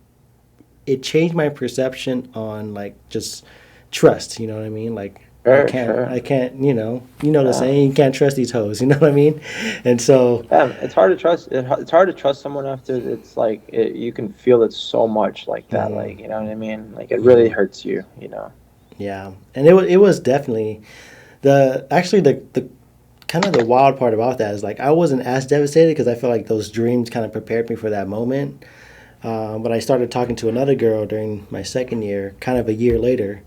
it changed my perception on like just trust. You know what I mean? Like Sure, sure. I can't, the Yeah. saying, you can't trust these hoes. You know what I mean? And so, Yeah, it's hard to trust. It's hard to trust someone after it's like you can feel it so much like that. mhm, Like, you know what I mean? Like it really mhm, hurts you. yeah, and it was definitely the kind of the wild part about that is like I wasn't as devastated, because I feel like those dreams kind of prepared me for that moment. But I started talking to another girl during my second year, kind of a year later,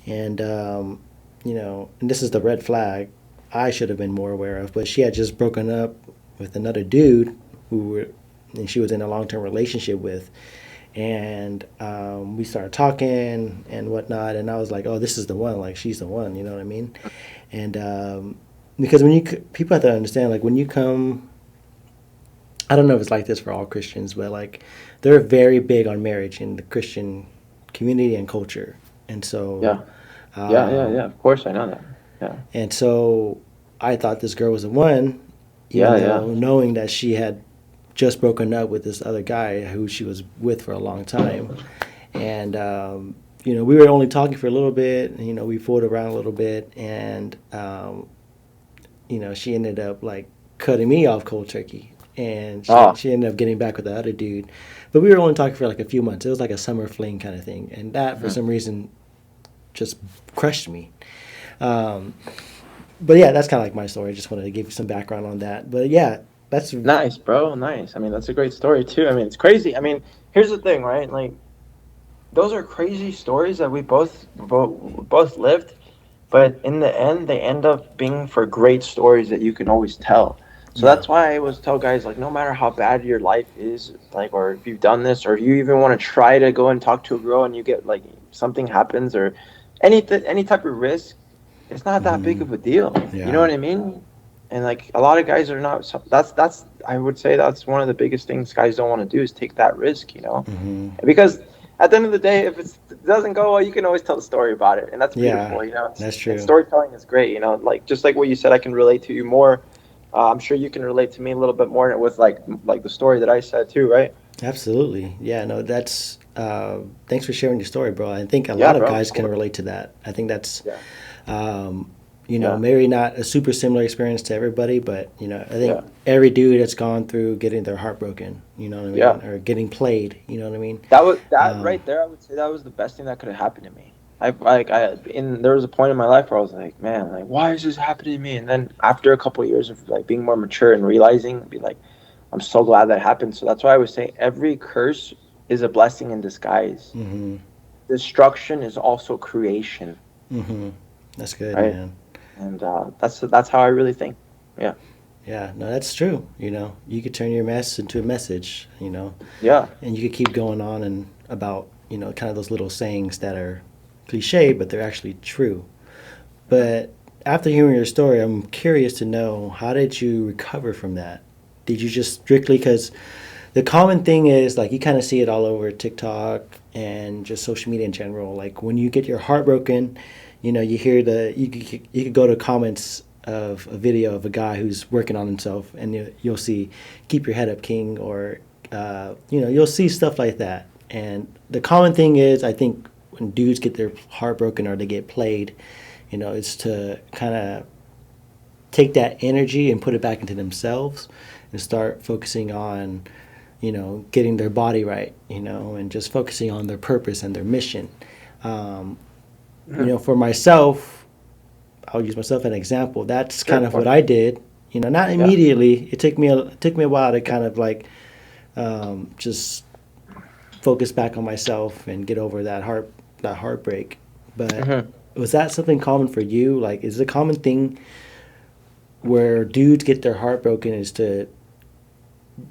and and this is the red flag I should have been more aware of. But she had just broken up with another dude and she was in a long term relationship with, and we started talking and whatnot, and I was like, oh, this is the one, like she's the one, you know what I mean? And because people have to understand, like when you come, I don't know if it's like this for all Christians, but like they're very big on marriage in the Christian community and culture. And so, Yeah. Yeah, yeah, um, yeah. Of course I know that. Yeah. and so I thought this girl was the one, even Yeah, yeah. though knowing that she had just broken up with this other guy who she was with for a long time. And, we were only talking for a little bit, and, we fooled around a little bit, and, she ended up like cutting me off cold turkey, and she Oh. she ended up getting back with the other dude, but we were only talking for like a few months. It was like a summer fling kind of thing, and that for Mhm. some reason just crushed me. Um, but yeah, that's kind of like my story. I just wanted to give you some background on that. But yeah, that's Nice, bro. Nice. I mean, that's a great story too. I mean, it's crazy. I mean, here's the thing, right? Like those are crazy stories that we both lived, but in the end they end up being for great stories that you can always tell. So Yeah. that's why I always tell guys, like, no matter how bad your life is, like, or if you've done this, or you even want to try to go and talk to a girl and you get like something happens, or any type of risk, it's not that big Hmm. of a deal. You know Yeah. what I mean? And like a lot of guys are not. That's I would say that's one of the biggest things guys don't want to do is take that risk. Hmm. Because at the end of the day, if it doesn't go well, you can always tell the story about it, and that's Yeah. beautiful. That's And true. storytelling is great. Like just like what you said, I can relate to you more. I'm sure you can relate to me a little bit more with like the story that I said too, right? Absolutely. Yeah, no, that's thanks for sharing your story, bro. I think a Yeah, lot of bro. Of guys can course. relate to that. I think that's Yeah. um, Yeah. maybe not a super similar experience to everybody, but I think Yeah. every dude that's gone through getting their heart broken, you know what I Yeah. mean, or getting played, you know what I mean. That Um, right there. I would say that was the best thing that could have happened to me. There was a point in my life where I was like, man, like why is this happening to me? And then after a couple of years of like being more mature and realizing, be like, I'm so glad that happened. So that's why I would say every curse is a blessing in disguise. hmm. Destruction is also creation, Hmm. That's good, right? man. And that's how I really think. Yeah. Yeah, no, that's true. You could turn your mess into a message. Yeah. And you could keep going on and about kind of those little sayings that are cliche, but they're actually true. Mhm. But after hearing your story, I'm curious to know, how did you recover from that? Did you just strictly, because the common thing is, like, you kind of see it all over TikTok and just social media in general. Like, when you get your heart broken, you hear you could go to comments of a video of a guy who's working on himself, and you'll see, "Keep your head up, King," or you'll see stuff like that. And the common thing is, I think, when dudes get their heart broken or they get played, is to kind of take that energy and put it back into themselves and start focusing on, getting their body right, and just focusing on their purpose and their mission. Um, Mhm. for myself, I'll use myself as an example. That's Sure, kind of of what course. I did. Not Yeah. immediately. It took me a while to kind of like just focus back on myself and get over that heartbreak. But Hmm. was that something common for you? Like, is it a common thing where dudes get their heart broken is to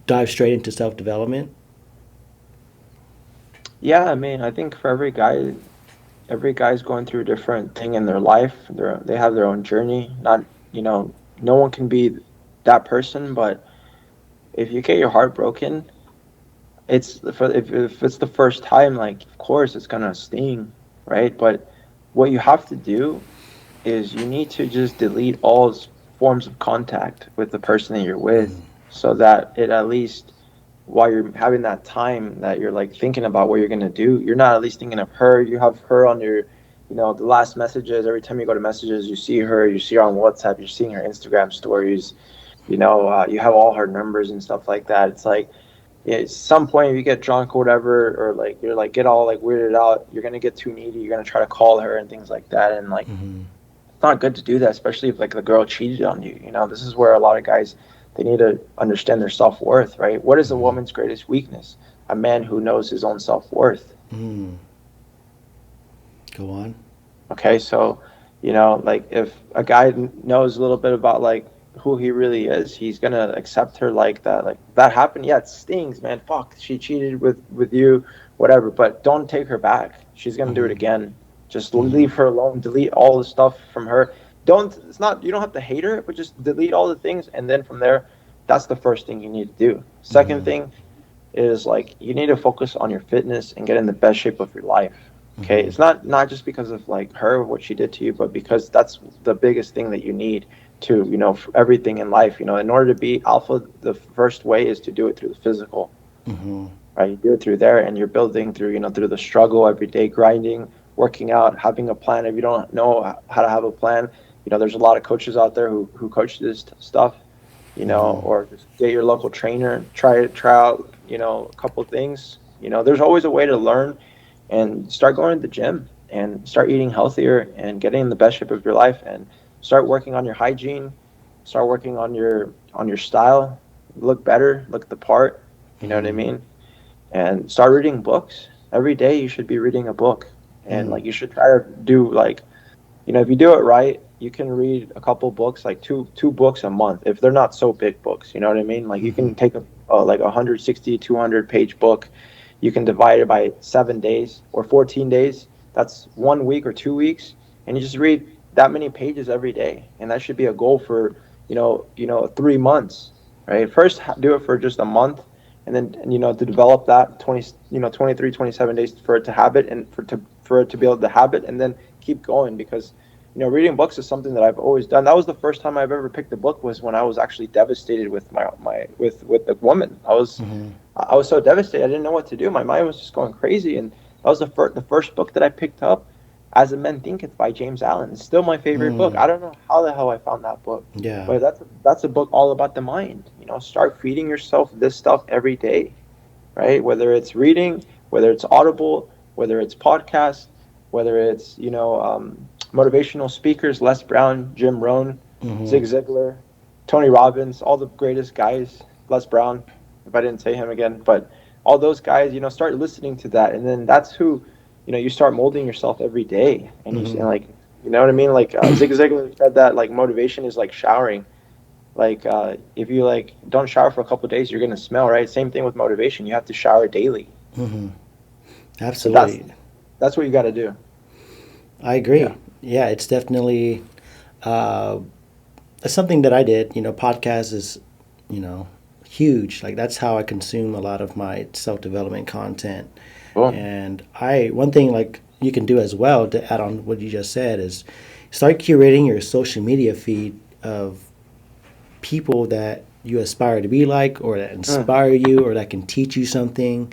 dive straight into self development? Yeah, I mean, I think for every guy's going through a different thing in their life. They have their own journey. Not, no one can be that person, but if you get your heart broken, if it's the first time, like of course it's gonna sting, right? But what you have to do is you need to just delete all forms of contact with the person that you're with, so that it at least while you're having that time that you're like thinking about what you're gonna do, you're not at least thinking of her. You have her on your, the last messages. Every time you go to messages, you see her. You see her on WhatsApp. You're seeing her Instagram stories. You have all her numbers and stuff like that. It's like, yeah, at some point if you get drunk or whatever, or like you're like get all like weirded out, you're gonna get too needy. You're gonna try to call her and things like that, and like Mm-hmm. it's not good to do that, especially if like the girl cheated on you. This is where a lot of guys they need to understand their self worth, right? What is a Mm-hmm. woman's greatest weakness? A man who knows his own self worth. Mm. Go on. Okay, so like if a guy knows a little bit about like who he really is, he's gonna accept her like that. Like that happened, yeah, it stings, man. Fuck, she cheated with you, whatever. But don't take her back. She's gonna do it Mm-hmm. again. Just Mm-hmm. leave her alone. Delete all the stuff from her. Don't. It's not. You don't have to hate her, but just delete all the things, and then from there, that's the first thing you need to do. Second Mm-hmm. thing is like you need to focus on your fitness and get in the best shape of your life. Okay, Mm-hmm. it's not just because of like her what she did to you, but because that's the biggest thing that you need to for everything in life. In order to be alpha, the first way is to do it through the physical, Mm-hmm. right? You do it through there, and you're building through through the struggle every day, grinding, working out, having a plan. If you don't know how to have a plan, there's a lot of coaches out there who coach this stuff, Mm-hmm. or just get your local trainer, try out, a couple of things. There's always a way to learn and start going to the gym and start eating healthier and getting in the best shape of your life and start working on your hygiene, start working on your style, look better, look the part, you know what I Mm-hmm. mean? And start reading books. Every day you should be reading a book. And Mm. like you should try to do like if you do it right, you can read a couple books, like two books a month, if they're not so big books. You know what I mean? Like you Mm-hmm. can take like 160, 200 page book. You can divide it by 7 days or 14 days. That's 1 week or 2 weeks, and you just read that many pages every day, and that should be a goal for 3 months, right? First, do it for just a month, and then to develop that 23, 27 days for it to habit, and for it to be able to habit, and then keep going, because reading books is something that I've always done. That was the first time I've ever picked a book, was when I was actually devastated with with the woman. Mm-hmm. I was so devastated. I didn't know what to do. My mind was just going crazy, and that was the first book that I picked up. As a Men Thinketh by James Allen. It's still my favorite book. Mm. I don't know how the hell I found that book, Yeah. but that's a book all about the mind. Start feeding yourself this stuff every day, right? Whether it's reading, whether it's Audible, whether it's podcast, whether it's motivational speakers, Les Brown, Jim Rohn, Mm-hmm. Zig Ziglar, Tony Robbins, all the greatest guys. Les Brown, if I didn't say him again, but all those guys, start listening to that, and then that's who, you start molding yourself every day, and Mm-hmm. like, you know what I mean? Like Zig Ziglar said that like motivation is like showering. Like if you like don't shower for a couple of days, you're gonna smell, right? Same thing with motivation. You have to shower daily. Mm-hmm. So that's Absolutely. that's what you got to do. I Yeah. agree. Yeah, it's definitely uh, something that I did. Podcast is, you know, huge. Like that's how I consume a lot of my self development content. Boom. And one thing like you can do as well to add on what you just said is start curating your social media feed of people that you aspire to be like, or that Mm, inspire you, or that can teach you something.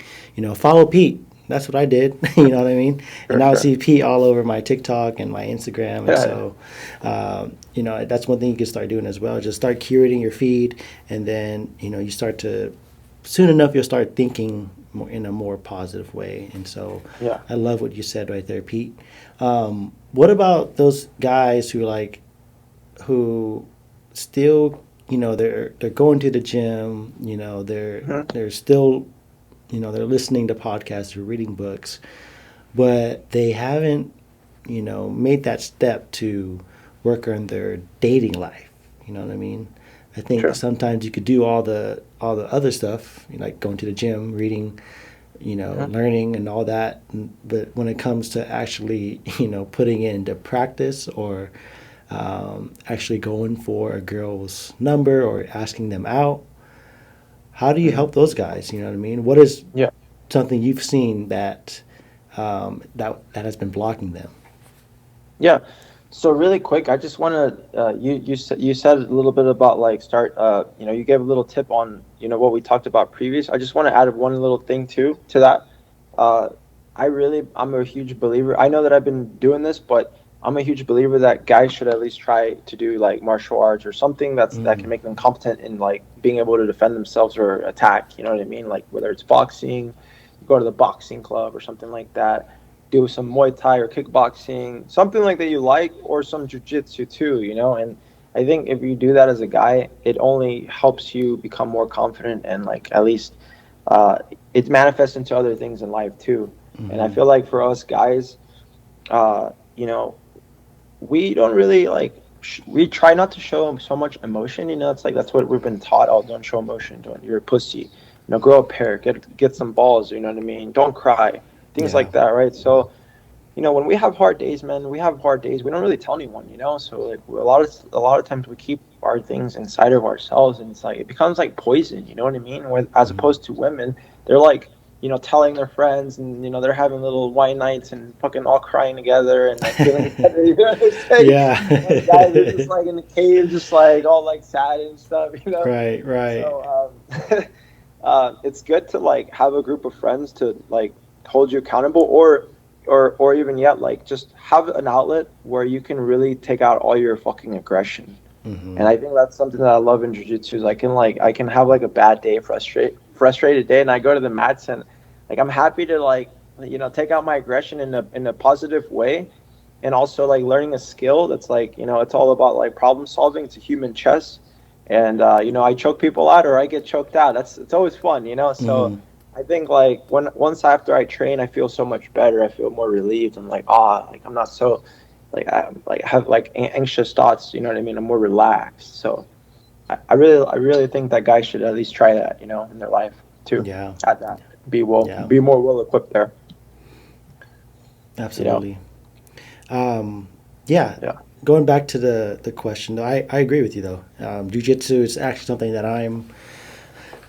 Follow Pete. That's what I did. You know what I mean? And sure, now I sure. see Pete all over my TikTok and my Instagram. And Yeah, so, that's one thing you can start doing as well. Just start curating your feed. And then, you start to, soon enough, you'll start thinking more, in a more positive way. And so yeah. I love what you said right there, Pete. What about those guys who still, they're going to the gym, Hmm. they're still, they're listening to podcasts or reading books, but they haven't, made that step to work on their dating life. You know what I mean? I think True. sometimes you could do all the other stuff, like going to the gym, reading, Hmm. learning and all that. But when it comes to actually, putting it into practice, or actually going for a girl's number or asking them out, how do you Hmm. help those guys? You know what I mean? What is Yeah. something you've seen that has been blocking them? Yeah. So really quick, I just want to you said a little bit about like start you gave a little tip on what we talked about previous. I just want to add one little thing too to that. Uh, I'm a huge believer. I know that I've been doing this, but I'm a huge believer that guys should at least try to do like martial arts or something that Mm, can make them competent in like being able to defend themselves or attack. You know what I mean? Like whether it's boxing, go to the boxing club or something like that, do some Muay Thai or kickboxing, something like that you like, or some jujitsu too, And I think if you do that as a guy, it only helps you become more confident, and like at least uh, it manifests into other things in life too. And I mm-hmm, feel like for us guys, uh, you know, we don't really like we try not to show so much emotion. It's like that's what we've been taught. Oh, don't show emotion. Don't, you're a pussy. Grow a pair. Get some balls. You know what I mean? Don't cry. Things yeah. like that, right? So when we have hard days, man, we have hard days. We don't really tell anyone. So like a lot of times we keep our things inside of ourselves, and it's like it becomes like poison. You know what I mean? As Mm-hmm. opposed to women, they're like telling their friends, and they're having little wine nights and fucking all crying together and like feeling better. You know what I'm saying? Yeah. Us guys are just like in the cave, just like all like sad and stuff. Right, right. So it's good to like have a group of friends to like hold you accountable, or even yet like just have an outlet where you can really take out all your fucking aggression. Mm-hmm. And I think that's something that I love in jiu-jitsu is I can have like a bad day, frustrated day, and I go to the mats, and like I'm happy to like take out my aggression in a positive way, and also like learning a skill that's like it's all about like problem solving. It's a human chess, and I choke people out or I get choked out. It's always fun. So Mm-hmm. I think like once after I train, I feel so much better. I feel more relieved. I'm like, like I'm not so, like have like anxious thoughts. You know what I mean? I'm more relaxed. So I really think that guys should at least try that. You know, in their life to Yeah. add that. Yeah. Be more well equipped there. You know. Absolutely. Um, yeah. Yeah. Going back to the question, I agree with you though. Jiu-jitsu is actually something that I'm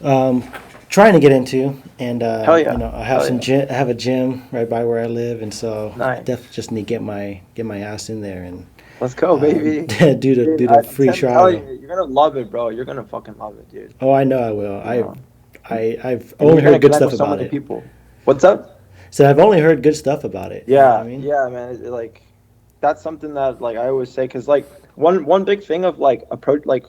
um, trying to get into, and Hell yeah. I have Hell yeah. I have a gym right by where I live, and so I Nice. definitely just need to get my ass in there and Let's go, baby. Dude, do the free I'm telling trial. you, you're gonna love it, bro. You're gonna fucking love it, dude. Oh, I know I will. You know, I've and only you're gonna heard good connect stuff with so about many it. people. What's up? So I've only heard good stuff about it. You know what I Yeah, mean? yeah, man. Like that's something that like I always say because like one big thing of like approach like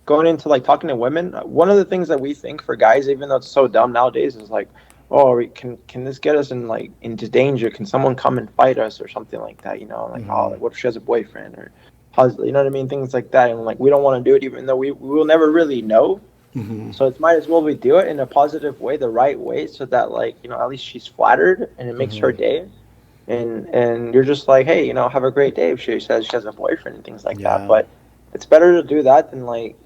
going into like talking to women. One of the things that we think for guys, even though it's so dumb nowadays, is like, oh, can this get us in like into danger? Can someone come and fight us or something like that? You know, like oh, Hmm. like, what if she has a boyfriend or husband? You know what I mean? Things like that, and like we don't want to do it, even though we will never really know. Hmm. So it's might as well we do it in a positive way, the right way, so that like at least she's flattered and it makes her Hmm. day and you're just like, hey, have a great day if she says she has a boyfriend and things like that. Yeah. But it's better to do that than like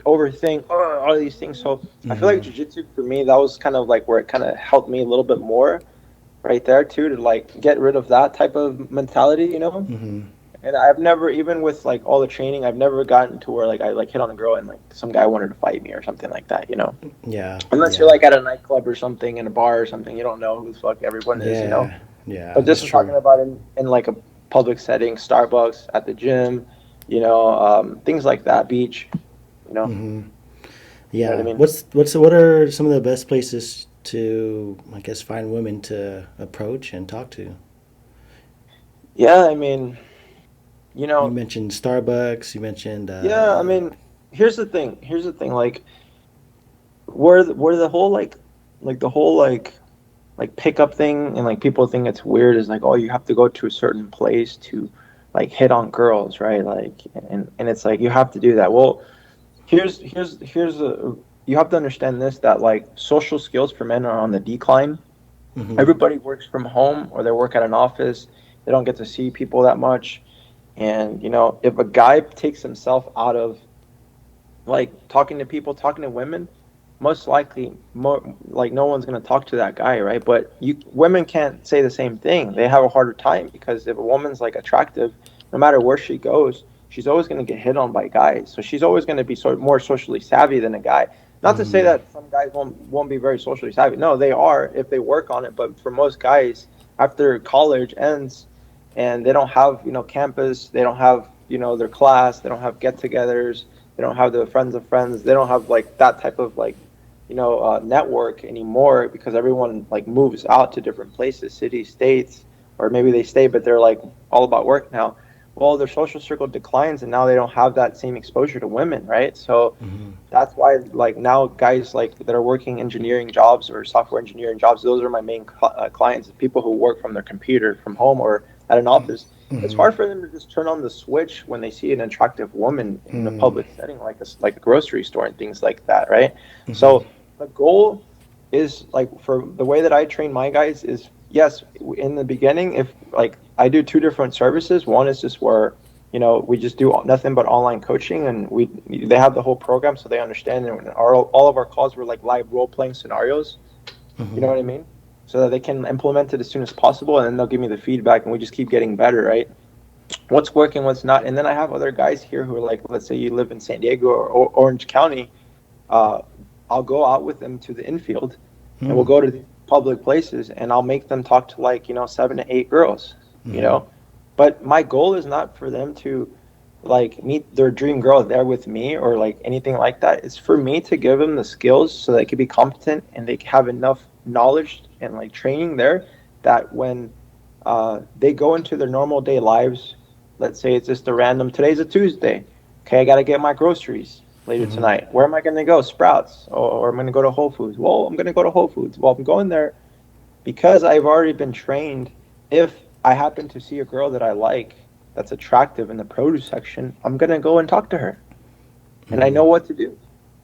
overthink all these things. So I feel like Hmm. jujitsu for me, that was kind of like where it kind of helped me a little bit more right there too, to like get rid of that type of mentality. Hmm. And I've never, even with like all the training, I've never gotten to where like I like hit on a girl and like some guy wanted to fight me or something like that. Yeah. Unless you're Yeah. like at a nightclub or something in a bar or something, you don't know who the fuck everyone is. Yeah. Yeah. But That's this is true. talking about in like a public setting, Starbucks, at the gym, things like that, beach, you know, Hmm. you know what I Yeah. mean? What are some of the best places to, I guess, find women to approach and talk to? Yeah, I mean, you You know, mentioned Starbucks. You mentioned yeah, I mean, here's the thing. Here's the thing. Like, where the whole like the whole like pickup thing and like people think it's weird is like, oh, you have to go to a certain place to like hit on girls, right? Like, and it's like you have to do that. Well, here's a you have to understand this, that like social skills for men are on the decline. hmm. Everybody works from home or they work at an office. They don't get to see people that much. And if a guy takes himself out of like talking to people, talking to women, most likely, like no one's gonna talk to that guy, right? But women can't say the same thing. They have a harder time because if a woman's like attractive, no matter where she goes, she's always gonna get hit on by guys. So she's always gonna be more socially savvy than a guy. Not to say Hmm. that some guys won't be very socially savvy. No, they are if they work on it. But for most guys, after college ends, and they don't have campus, they don't have their class, they don't have get-togethers, they don't have the friends of friends. They don't have like that type of like, network anymore because everyone like moves out to different places, cities, states, or maybe they stay, but they're like all about work now. Well, their social circle declines, and now they don't have that same exposure to women, right? So Hmm. that's why like now guys like that are working engineering jobs or software engineering jobs, those are my main clients, people who work from their computer from home or at an office. It's Hmm. hard for them to just turn on the switch when they see an attractive woman in a Hmm. public setting like a grocery store and things like that, right? Hmm. So the goal is like for the way that I train my guys is, yes, in the beginning, if like I do two different services. One is just where we just do nothing but online coaching, and they have the whole program so they understand, and all of our calls were like live role playing scenarios. You Hmm. know what I mean? So that they can implement it as soon as possible, and then they'll give me the feedback, and we just keep getting better, right? What's working, what's not. And then I have other guys here who are like, let's say you live in San Diego or Orange County, uh, I'll go out with them to the infield, and we'll Hmm. go to these public places, and I'll make them talk to like 7 to 8 girls, you Hmm. know. But my goal is not for them to like meet their dream girl there with me or like anything like that. It's for me to give them the skills so they can be competent and they have enough knowledge and like training there that when they go into their normal day lives, let's say it's just a random, today's a Tuesday. Okay, I got to get my groceries later Hmm. tonight. Where am I going to go? Sprouts. Or I'm going to go to Whole Foods. Well, I'm going to go to Whole Foods. Well, I'm going there because I've already been trained. If I happen to see a girl that I like that's attractive in the produce section, I'm going to go and talk to her. And I Hmm. know what to do.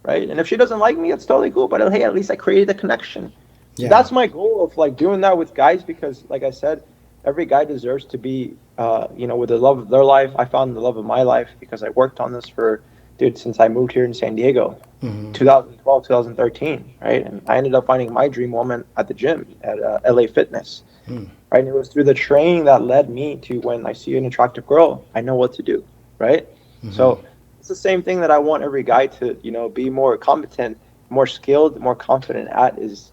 Right. And if she doesn't like me, it's totally cool. But hey, at least I created a connection. So Yeah. that's my goal of like doing that with guys because, like I said, every guy deserves to be, with the love of their life. I found the love of my life because I worked on this for, dude, since I moved here in San Diego, Mm-hmm. 2012, 2013, right? And I ended up finding my dream woman at the gym at LA Fitness, Mm. right? And it was through the training that led me to when I see an attractive girl, I know what to do, right? Mm-hmm. So it's the same thing that I want every guy to, be more competent, more skilled, more confident at is,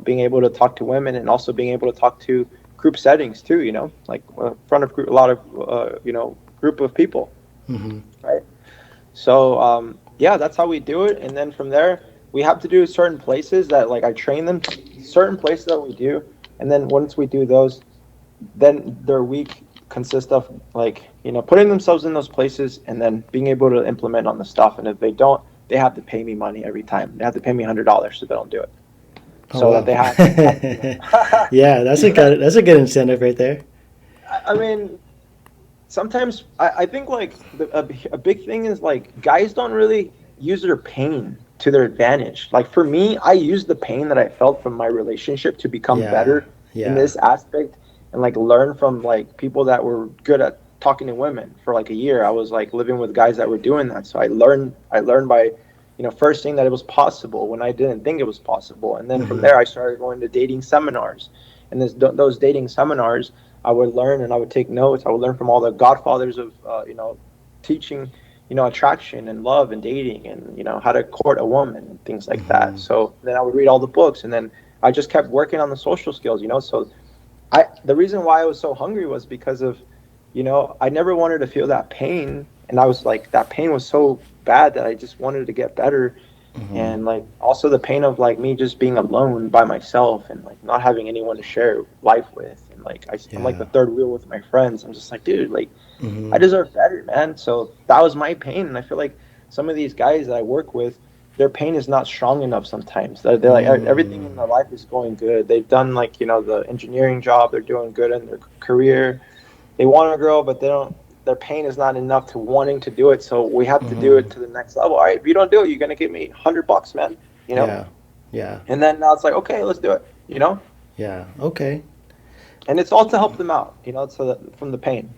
being able to talk to women and also being able to talk to group settings too, like in front of a lot of, group of people, Mm-hmm. right? So yeah, that's how we do it. And then from there, we have to do certain places that like I train them, certain places that we do. And then once we do those, then their week consists of like, putting themselves in those places and then being able to implement on the stuff. And if they don't, they have to pay me money every time. They have to pay me $100 if they don't do it. Oh So that wow. they have. Yeah, Yeah. that's a good incentive right there. I mean, sometimes I think like a big thing is like guys don't really use their pain to their advantage. Like for me, I used the pain that I felt from my relationship to become Yeah. better in Yeah. this aspect and like learn from like people that were good at talking to women for like a year. I was like living with guys that were doing that. So I learned by, first seeing that it was possible when I didn't think it was possible. And then from Mm-hmm. there I started going to dating seminars. And those dating seminars I would learn and I would take notes. I would learn from all the godfathers of, teaching, attraction and love and dating and, how to court a woman and things like that. Mm-hmm. So then I would read all the books and then I just kept working on the social skills, So the reason why I was so hungry was because of, I never wanted to feel that pain. And I was like, that pain was so bad that I just wanted to get better. Mm-hmm. And like also the pain of like me just being alone by myself and like not having anyone to share life with. And like I'm like Yeah. the third wheel with my friends. I'm just like, dude, like I Mm-hmm. deserve better, man. So that was my pain. And I feel like some of these guys that I work with, their pain is not strong enough sometimes. They're like everything in Mm. their life is going good. They've done like, the engineering job, they're doing good in their career. They want a girl, but they don't, their pain is not enough to wanting to do it. So we have to do Mm-hmm. it to the next level. All right, if you don't do it, you're gonna give me $100, man. You know? Yeah. Yeah. And then now it's like, okay, let's do it. Yeah. Okay. And it's all to help them out, so that from the pain.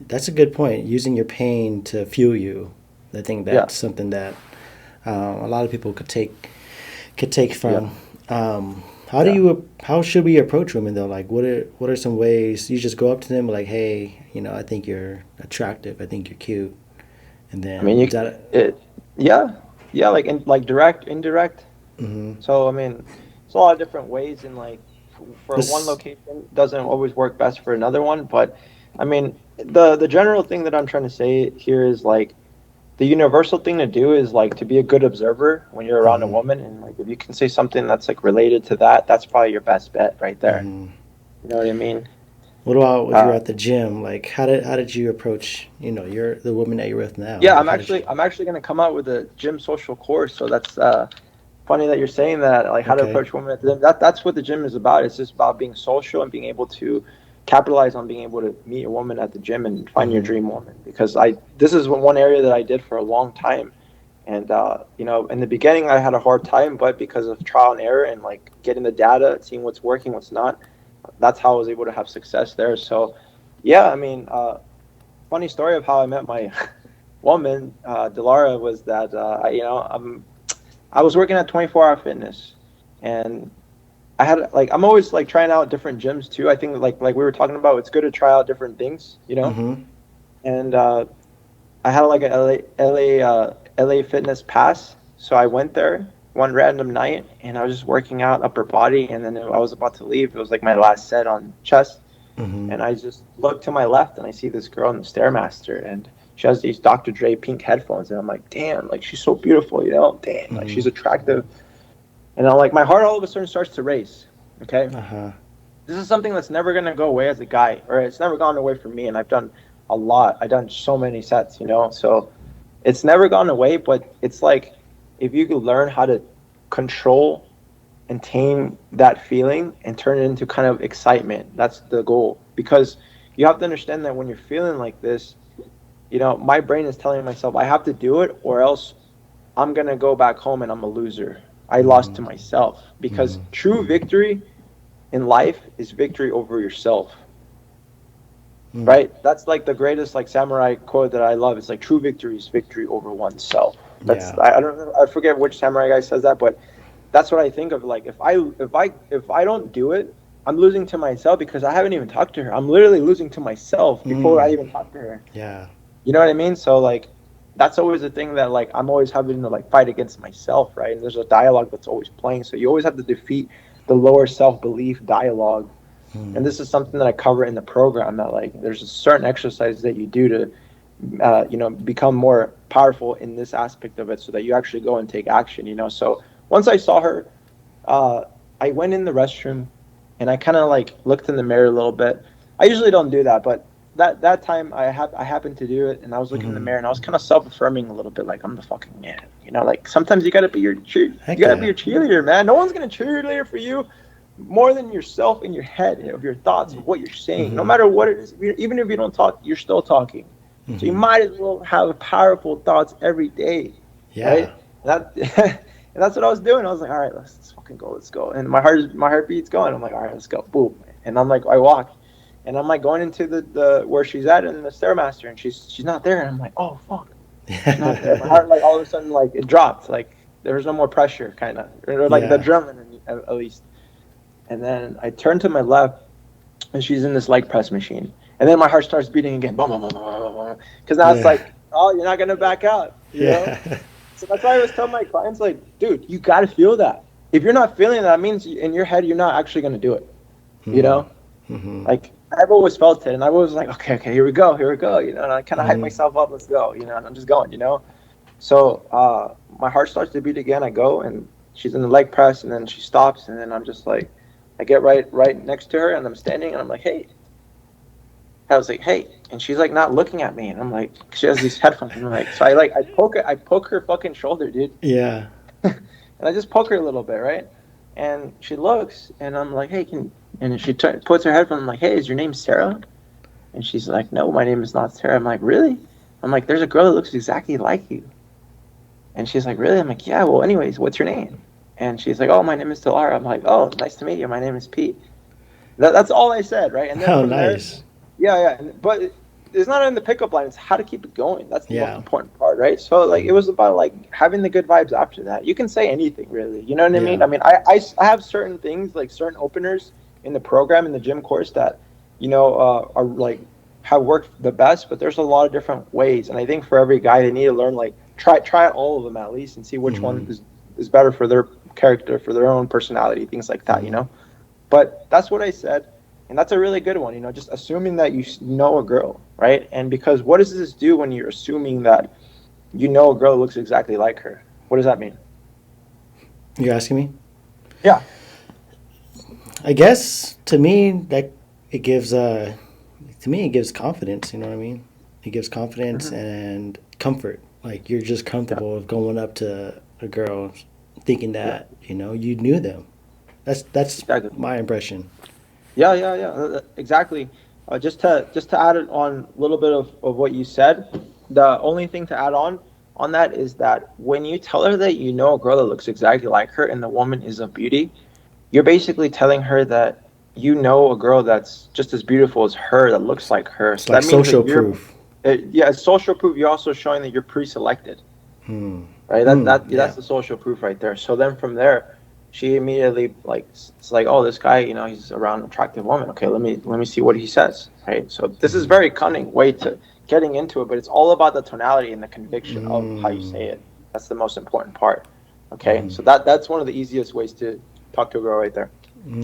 That's a good point. Using your pain to fuel you. I think Yeah. that's something that a lot of people could take Yeah. from. Yeah. How should we approach women though? Like, what are some ways you just go up to them like, hey, I think you're attractive. I think you're cute, and I mean, then is that. yeah, yeah, like like direct, indirect. Mm-hmm. So I mean, it's a lot of different ways, and like for one This. location doesn't always work best for another one. But I mean, the general thing that I'm trying to say here is like the universal thing to do is like to be a good observer when you're around a Mm-hmm. woman, and like if you can say something that's like related to that, that's probably your best bet right there. Mm-hmm. You know what I mean? What about if you're Uh, at the gym? Like, how did you approach? You're the woman that you're with now. yeah, Like, I'm how did you? actually going to come out with a gym social course, so that's funny that you're saying that, like how to Okay. approach women at the gym. That's what the gym is about. It's just about being social and being able to capitalize on being able to meet a woman at the gym and find your Mm-hmm. dream woman. Because this is one area that I did for a long time, and in the beginning I had a hard time, but because of trial and error and like getting the data, seeing what's working, what's not, that's how I was able to have success there. So, yeah, I mean, funny story of how I met my woman, Delara, was that I was working at 24 Hour Fitness, and I had like I'm always like trying out different gyms too. I think like we were talking about, it's good to try out different things. Mm-hmm. And I had like a LA Fitness pass, so I went there one random night, and I was just working out upper body, and then I was about to leave. It was like my last set on chest, Mm-hmm. and I just look to my left, and I see this girl in the Stairmaster, and she has these Dr. Dre pink headphones, and I'm like, damn, like she's so beautiful. Damn, like Mm-hmm. she's attractive. And I'm like, my heart all of a sudden starts to race. Okay, Uh huh. this is something that's never gonna go away as a guy, or it's never gone away for me. And I've done a lot. I've done so many sets. So it's never gone away. But it's like if you could learn how to control and tame that feeling and turn it into kind of excitement. That's the goal. Because you have to understand that when you're feeling like this, my brain is telling myself I have to do it or else I'm going to go back home and I'm a loser. I lost Mm-hmm. to myself because Mm-hmm. true victory in life is victory over yourself. Mm. right? That's like the greatest like samurai quote that I love. It's like true victory is victory over oneself. That's Yeah. I don't know, I forget which samurai guy says that, but that's what I think of. Like if I don't do it, I'm losing to myself because I haven't even talked to her. I'm literally losing to myself before I Mm. even talk to her. Yeah. You know what I mean? So like that's always the thing that like I'm always having to like fight against myself, right? And there's a dialogue that's always playing. So you always have to defeat the lower self belief dialogue. And Mm. this is something that I cover in the program, that like there's a certain exercises that you do to become more powerful in this aspect of it, so that you actually go and take action. So once I saw her, uh, I went in the restroom and I kind of like looked in the mirror a little bit. I usually don't do that, but that time I happened to do it, and I was looking in the Mm. mirror and I was kind of self-affirming a little bit, like I'm the fucking man. Like sometimes you gotta be you Heck gotta be yeah. your cheerleader, man. No one's gonna cheerleader for you more than yourself in your head, of your thoughts, of what you're saying. No Mm-hmm. matter what it is, even if you don't talk, you're still talking. So you Mm-hmm. might as well have powerful thoughts every day, Yeah. right? That and that's what I was doing. I was like, all right, let's fucking go, let's go. And my heartbeat's going. I'm like, all right, let's go, boom. And I'm like, I walk, and I'm like going into the where she's at in the stairmaster, and she's not there. And I'm like, oh fuck, she's not there. My heart like all of a sudden like it dropped, like there was no more pressure, kind of, or like the Yeah. adrenaline at least. And then I turn to my left, and she's in this leg press machine. And then my heart starts beating again, boom, boom, boom, boom, boom, boom. Because now it's Yeah. like, oh, you're not gonna back out. Yeah. So that's why I always tell my clients, like, dude, you gotta feel that. If you're not feeling that, it means in your head you're not actually gonna do it. You Mm-hmm. know, Mm-hmm. like I've always felt it, and I was like, okay, okay, here we go, here we go. And I kind of hype Mm-hmm. myself up, let's go. And I'm just going. So my heart starts to beat again. I go, and she's in the leg press, and then she stops, and then I'm just like, I get right next to her, and I'm standing, and I'm like, hey. I was like, hey, and she's like not looking at me, and I'm like, she has these headphones, and I'm like, so I poke her fucking shoulder, dude, Yeah. and I just poke her a little bit, right? And she looks, and I'm like, hey, and she puts her headphones. I'm like, hey, is your name Sarah? And she's like, no, my name is not Sarah. I'm like, really? I'm like, there's a girl that looks exactly like you. And she's like, really? I'm like, yeah. Well, anyways, what's your name? And she's like, oh, my name is Delara. I'm like, oh, nice to meet you. My name is Pete. That's all I said, right? And then Oh, from there, nice. yeah, yeah. But it's not in the pickup line. It's how to keep it going. That's the most Yeah. important part, right? So like it was about like having the good vibes after that. You can say anything really. You know what I mean? Yeah. I have certain things, like certain openers in the program, in the gym course, that are like have worked the best. But there's a lot of different ways, and I think for every guy, they need to learn, like try all of them at least, and see which one Mm-hmm. is better for their character, for their own personality, things like that. Mm-hmm. But that's what I said. And that's a really good one, just assuming that you know a girl, right? And because what does this do when you're assuming that you know a girl looks exactly like her? What does that mean? You're asking me? Yeah. I guess to me that it gives it gives confidence. You know what I mean? It gives confidence Hmm. and comfort. Like you're just Yeah. comfortable with going up to a girl, thinking Yeah. that you knew them. That's Exactly. my impression. Yeah, yeah, yeah. Exactly. Just to add it on a little bit of what you said, the only thing to add on that is that when you tell her that you know a girl that looks exactly like her and the woman is a beauty, you're basically telling her that you know a girl that's just as beautiful as her, that looks like her. It's So like that means that social proof. yeah, it's social proof. You're also showing that you're pre-selected, Hmm. right? Hmm. That's Yeah. the social proof right there. So then from there, she immediately like it's like, oh, this guy, he's around an attractive woman. Okay, let me see what he says, right? So this is Hmm. very cunning way to getting into it, but it's all about the tonality and the conviction of how you Hmm. say it. That's the most important part. Okay, Hmm. so that's one of the easiest ways to talk to a girl right there.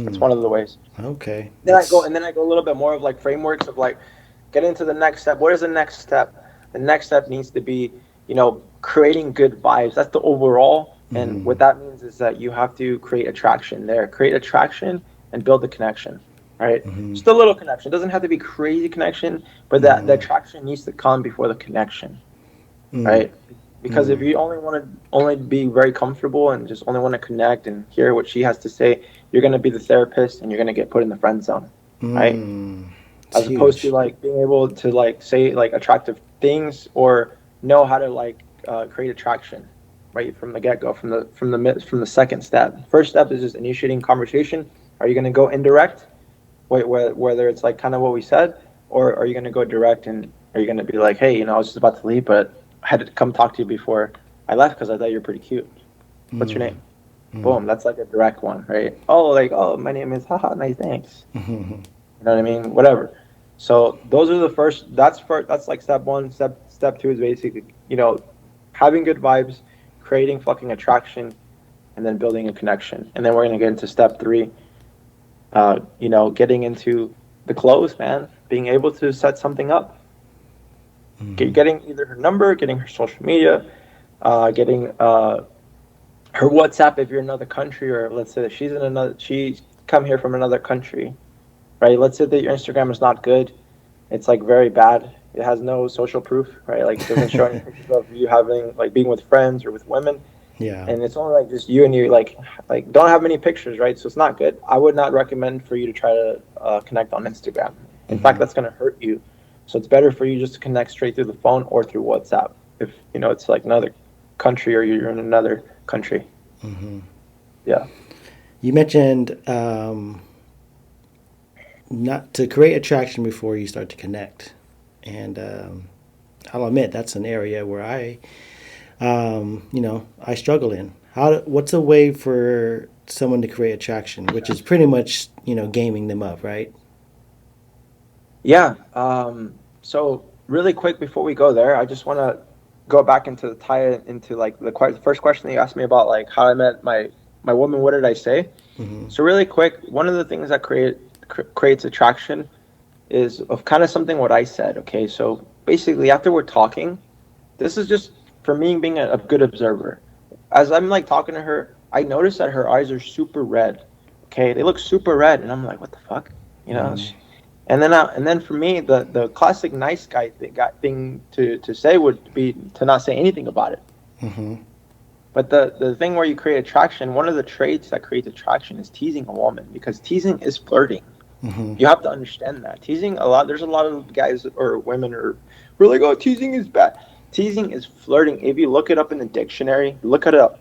That's Hmm. one of the ways. Okay. Then I go That's and then I go a little bit more of like frameworks of like get into the next step. What is the next step? The next step needs to be, creating good vibes. That's the overall. And hmm. what that means is that you have to create attraction there. Create attraction and build the connection. Right? Hmm. Just a little connection. It doesn't have to be crazy connection, but that the Hmm. attraction needs to come before the connection. Hmm. Right? Because if Hmm. you only want to only be very comfortable and just only want to connect and hear what she has to say, you're gonna be the therapist and you're gonna get put in the friend zone. Right? Hmm. It's As opposed to huge. like being able to like say like attractive things or know how to like create attraction right from the get go, from the second step. First step is just initiating conversation. Are you going to go indirect? Whether it's like kind of what we said, or are you going to go direct and are you going to be like, hey, I was just about to leave, but I had to come talk to you before I left because I thought you're pretty cute. What's your Mm. name? Mm. Boom, that's like a direct one, right? Oh, like, oh, my name is, haha, nice, thanks. Mhm. You know what I mean? Whatever. So those are the first. That's like step one. Step two is basically, having good vibes, creating fucking attraction, and then building a connection. And then we're gonna get into step three. Getting into the close, man. Being able to set something up. Mhm. Getting either her number, getting her social media, getting her WhatsApp if you're in another country, or let's say that she's come here from another country, right? Let's say that your Instagram is not good. It's like very bad. It has no social proof, right? Like it doesn't show any pictures of you having like being with friends or with women, Yeah. and it's only like just you and you like don't have many pictures, right? So it's not good. I would not recommend for you to try to connect on Instagram. In fact, Mhm. that's gonna hurt you. So it's better for you just to connect straight through the phone or through WhatsApp if it's like another country or you're in another country. Mhm. Yeah. You mentioned not to create attraction before you start to connect, and I'll admit that's an area where I struggle in. What's a way for someone to create attraction, which is pretty much gaming them up, right? Yeah. So really quick before we go there, I just want to go back into the tie it into like the first question that you asked me about like how I met my woman. What did I say? Mm-hmm. So really quick, one of the things that creates attraction is of kind of something what I said. Okay, so basically after we're talking, this is just for me being a good observer. As I'm like talking to her, I notice that her eyes are super red. Okay, they look super red, and I'm like, what the fuck, you know? Mm-hmm. And then for me, the classic nice guy thing to say would be to not say anything about it. Mm-hmm. But the thing where you create attraction, one of the traits that creates attraction is teasing a woman because teasing is flirting. Mm-hmm. You have to understand that teasing a lot. There's a lot of guys or women are who are like, oh, teasing is bad. Teasing is flirting. If you look it up in the dictionary, look it up.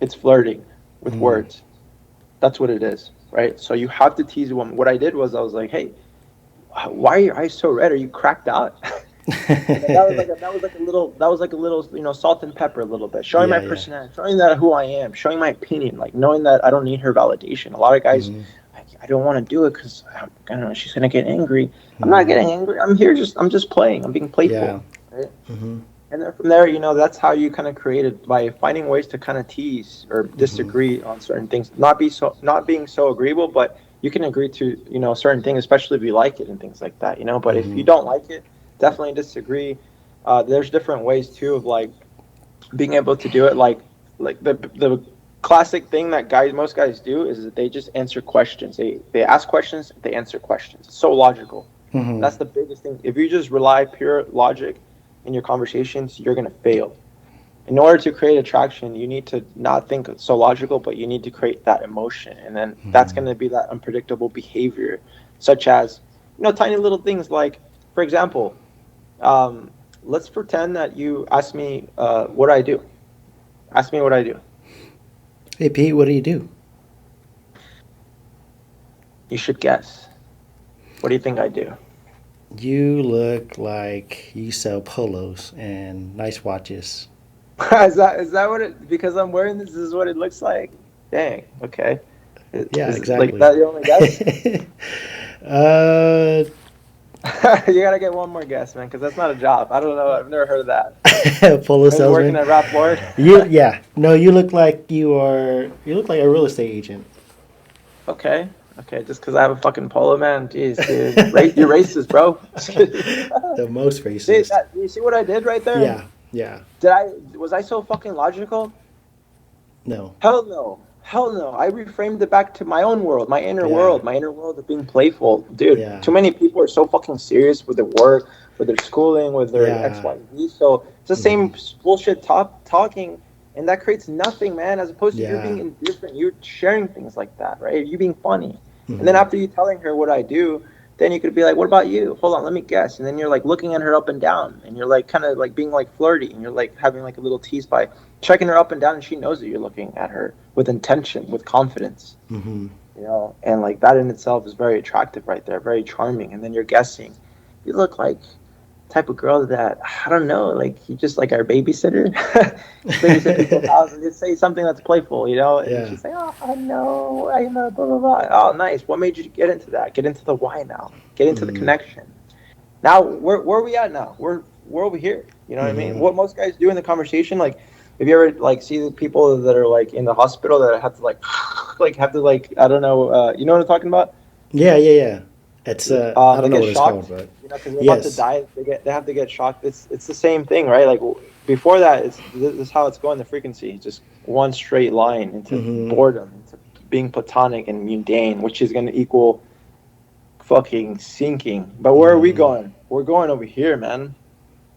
It's flirting with Mm-hmm. words. That's what it is, right? So you have to tease a woman. What I did was I was like, hey, why are your eyes so red? Are you cracked out? And then that was like a little salt and pepper a little bit, showing my Yeah, yeah. personality, showing that who I am, showing my opinion, like knowing that I don't need her validation. A lot of guys, Mm-hmm. I don't want to do it because I don't know she's gonna get angry. I'm not Mm-hmm. getting angry. I'm just playing. I'm being Yeah. playful, right? Mm-hmm. And then from there, that's how you kind of create it by finding ways to kind of tease or Mm-hmm. disagree on certain things. Not being so agreeable, but you can agree to certain things, especially if you like it and things like that. But if Mm-hmm. you don't like it, definitely disagree. There's different ways too of like being able to do it. Like the classic thing that most guys do is that they just answer questions. They ask questions, they answer questions. It's so logical. Mm-hmm. That's the biggest thing. If you just rely pure logic in your conversations, you're gonna fail. In order to create attraction, you need to not think so logical, but you need to create that emotion, and then that's Mm-hmm. gonna be that unpredictable behavior, such as tiny little things like, for example, um, let's pretend that you ask me what I do. Ask me what I do. Hey, Pete, what do you do? You should guess. What do you think I do? You look like you sell polos and nice watches. Is that what it? Because I'm wearing this. This is what it looks like. Dang. Okay. Yeah, Is like exactly. that your only guess? uh, You gotta get one more guess, man, because that's not a job. I don't know. I've never heard of that. polo Maybe working salesman. at Rap Lord. Yeah. No, you look like you look like a real estate agent. Okay. Okay. Just because I have a fucking polo, man. Jeez, dude. You're racist, bro. Just kidding. The most See racist. that? You see what I did right there? Yeah, yeah. Was I so fucking logical? No. Hell no. Hell no. I reframed it back to my own world, Yeah, my inner world of being playful. Dude, yeah, too many people are so fucking serious with their work, with their schooling, with their X, yeah. Y, and Z. So it's the Hmm. same bullshit talking, and that creates nothing, man, as opposed to you being Yeah. indifferent. You're sharing things like that, right? You being funny. And then Hmm. after you telling her what I do, then you could be like, what about you? Hold on, let me guess. And then you're like looking at her up and down, and you're like kind of like being like flirty, and you're like having like a little tease by checking her up and down, and she knows that you're looking at her with intention, with confidence, Hmm. and like that in itself is very attractive right there, very charming. And then you're guessing, you look like type of girl that I don't know, like you just like our babysitter, just babysit people's house and just say something that's playful, you know. And Yeah. she's like, oh, I know, I know, blah blah blah. Oh, nice. What made you get into that? Get into the why now. Get into the Mm. connection. Now, where are we at now? We're over here. You know what I mean? Mm-hmm. What most guys do in the conversation, like, if you ever like see the people that are like in the hospital that have to like, like have to like, I don't know, you know what I'm talking about? Yeah, yeah, yeah. It's I They don't know get what it's called, shocked, but you know, because they're about to yes. die. They have to get shocked. It's the same thing, right? Like before that, this is how it's going. The frequency, just one straight line into Mm-hmm. boredom, into being platonic and mundane, which is going to equal fucking sinking. But where are we Mm-hmm. going? We're going over here, man.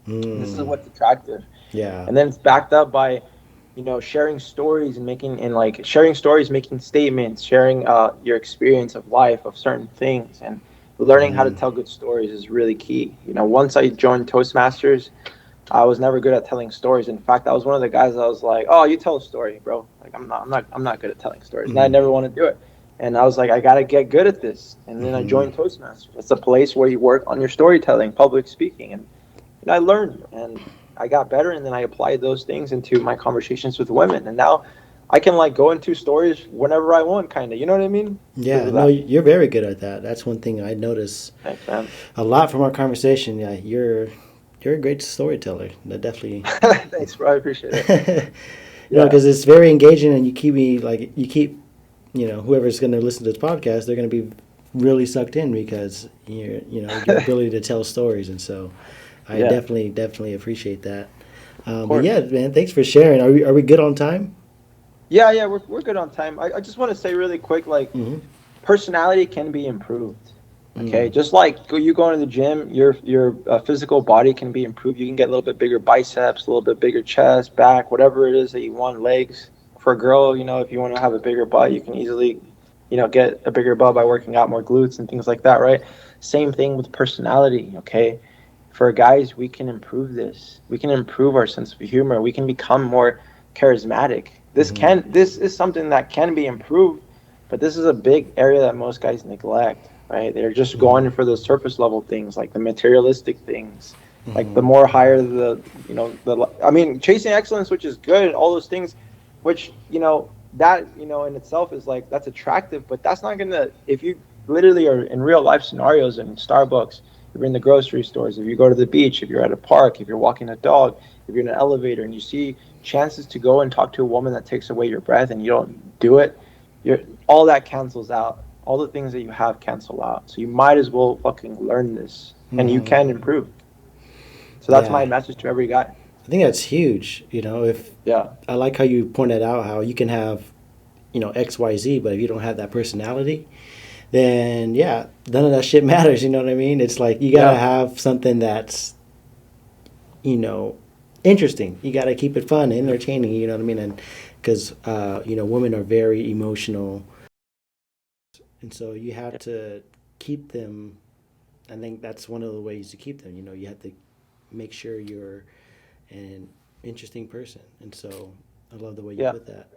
This is Mm. what's attractive, Yeah. and then it's backed up by, you know, sharing stories and making and like sharing stories, making statements, sharing your experience of life of certain things, and learning how to Mm. tell good stories is really key. You know, once I joined Toastmasters, I was never good at telling stories. In fact, I was one of the guys that was like, "Oh, you tell a story, bro." Like I'm not good at telling stories, and I Mm. never want to do it. And I was like, I gotta get good at this. And then I Mm-hmm. joined Toastmasters. It's a place where you work on your storytelling, public speaking, and I learned and I got better, and then I applied those things into my conversations with women, and now I can like go into stories whenever I want, kind of. You know what I mean? Because Yeah, of no, that. you're very good at that. That's one thing I notice Thanks, man. a lot from our conversation. Yeah, you're a great storyteller. That definitely, Thanks, bro. I appreciate it. Yeah, because it's very engaging, and you keep whoever's going to listen to this podcast, they're going to be really sucked in because your ability to tell stories, and so I yeah, definitely appreciate that. of But course. yeah, man, thanks for sharing. Are we good on time? Yeah, yeah, we're good on time. I just want to say really quick, like Mm-hmm. personality can be improved. Okay, Mm. just like you going to the gym, your physical body can be improved. You can get a little bit bigger biceps, a little bit bigger chest, back, whatever it is that you want. Legs for a girl, you know, if you want to have a bigger butt, you can easily, you know, get a bigger butt by working out more glutes and things like that, right? Same thing with personality. Okay, for guys, we can improve this. We can improve our sense of humor. We can become more charismatic. Mm-hmm. This is something that can be improved, but this is a big area that most guys neglect, right? They're just Mm-hmm. going for the surface level things, like the materialistic things, like Mm-hmm. the more higher the, you know, I mean, chasing excellence, which is good, all those things, which, you know, that, you know, in itself is like, that's attractive, but that's not gonna, if you literally are in real life scenarios in Starbucks, if you're in the grocery stores, if you go to the beach, if you're at a park, if you're walking a dog, if you're in an elevator and you see chances to go and talk to a woman that takes away your breath and you don't do it, you're all that cancels out. All the things that you have cancel out. So you might as well fucking learn this, and you Mm-hmm. can improve. So that's my Yeah, message to every guy. I think that's huge. If Yeah, I like how you pointed out how you can have XYZ, but if you don't have that personality, then yeah, none of that shit matters. You know what I mean? It's like you gotta yeah, have something that's you know interesting. You gotta keep it fun, entertaining. You know what I mean? And because women are very emotional, and so you have to keep them. I think that's one of the ways to keep them. You have to make sure you're an interesting person, and so I love the way you yeah. put that.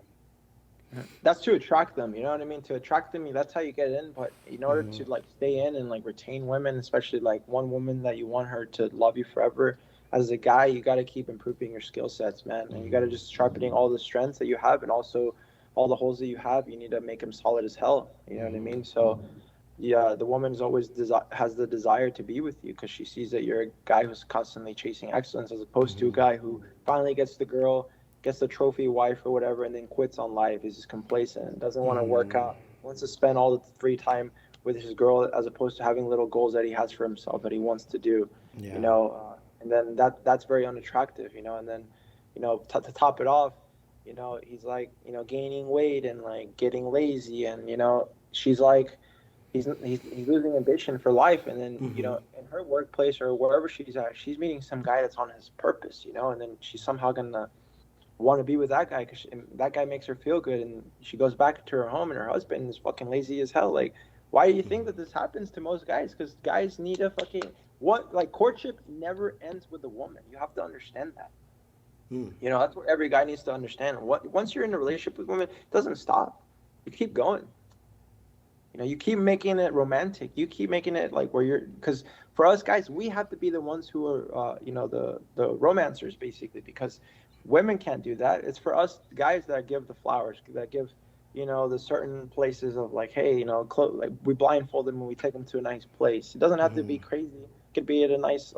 That's to attract them. You know what I mean? To attract them, that's how you get in. But in order Mm-hmm. to like stay in and like retain women, especially like one woman that you want her to love you forever, as a guy, you got to keep improving your skill sets, man, and you got to just sharpening all the strengths that you have, and also all the holes that you have. You need to make them solid as hell. You know what I Mm-hmm. mean? So yeah, the woman is always has the desire to be with you because she sees that you're a guy who's constantly chasing excellence, as opposed to a guy who finally gets the girl, gets the trophy wife or whatever, and then quits on life. He's just complacent, doesn't want to work Mm-hmm. out, wants to spend all the free time with his girl, as opposed to having little goals that he has for himself that he wants to do, you Yeah. know. And then that's very unattractive, you know. And then, you know, to top it off, you know, he's like, you know, gaining weight and like getting lazy, and you know, she's like he's losing ambition for life, and then, you Mm-hmm. know, in her workplace or wherever she's at, she's meeting some guy that's on his purpose, you know, and then she's somehow gonna want to be with that guy because that guy makes her feel good, and she goes back to her home and her husband is fucking lazy as hell. Like, why do you think that this happens to most guys? Because guys need a fucking what, like, courtship never ends with a woman. You have to understand that. Mm. You know, that's what every guy needs to understand. What Once you're in a relationship with women, it doesn't stop. You keep going. You keep making it romantic. You keep making it like where you're, because for us guys, we have to be the ones who are, the romancers basically, because women can't do that. It's for us guys that give the flowers, that give, the certain places of like, hey, like we blindfold them when we take them to a nice place. It doesn't have to Mm-hmm. be crazy. It could be at a nice,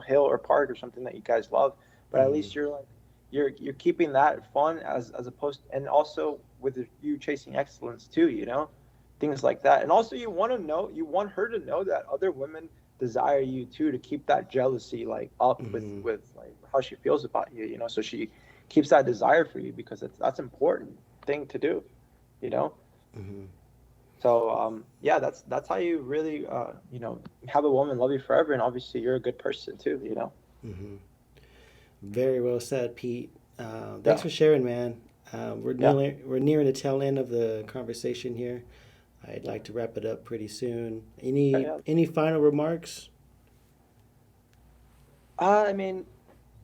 hill or park or something that you guys love. But at Mm-hmm. least you're like, you're keeping that fun as opposed, and also with you chasing excellence too. Things like that. And also, you want her to know that other women desire you too, to keep that jealousy like up with Mm-hmm. like how she feels about you. So she keeps that desire for you, because that's important thing to do. You know. Mm-hmm. So yeah, that's how you really have a woman love you forever, and obviously you're a good person too. Mm-hmm. Very well said, Pete. Thanks Yeah, for sharing, man. yeah, We're nearing the tail end of the conversation here. I'd like to wrap it up pretty soon. Any yeah. any final remarks? I mean,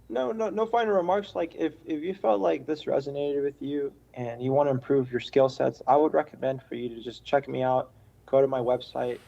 no, no, no final remarks. Like if you felt like this resonated with you and you want to improve your skill sets, I would recommend for you to just check me out. Go to my website.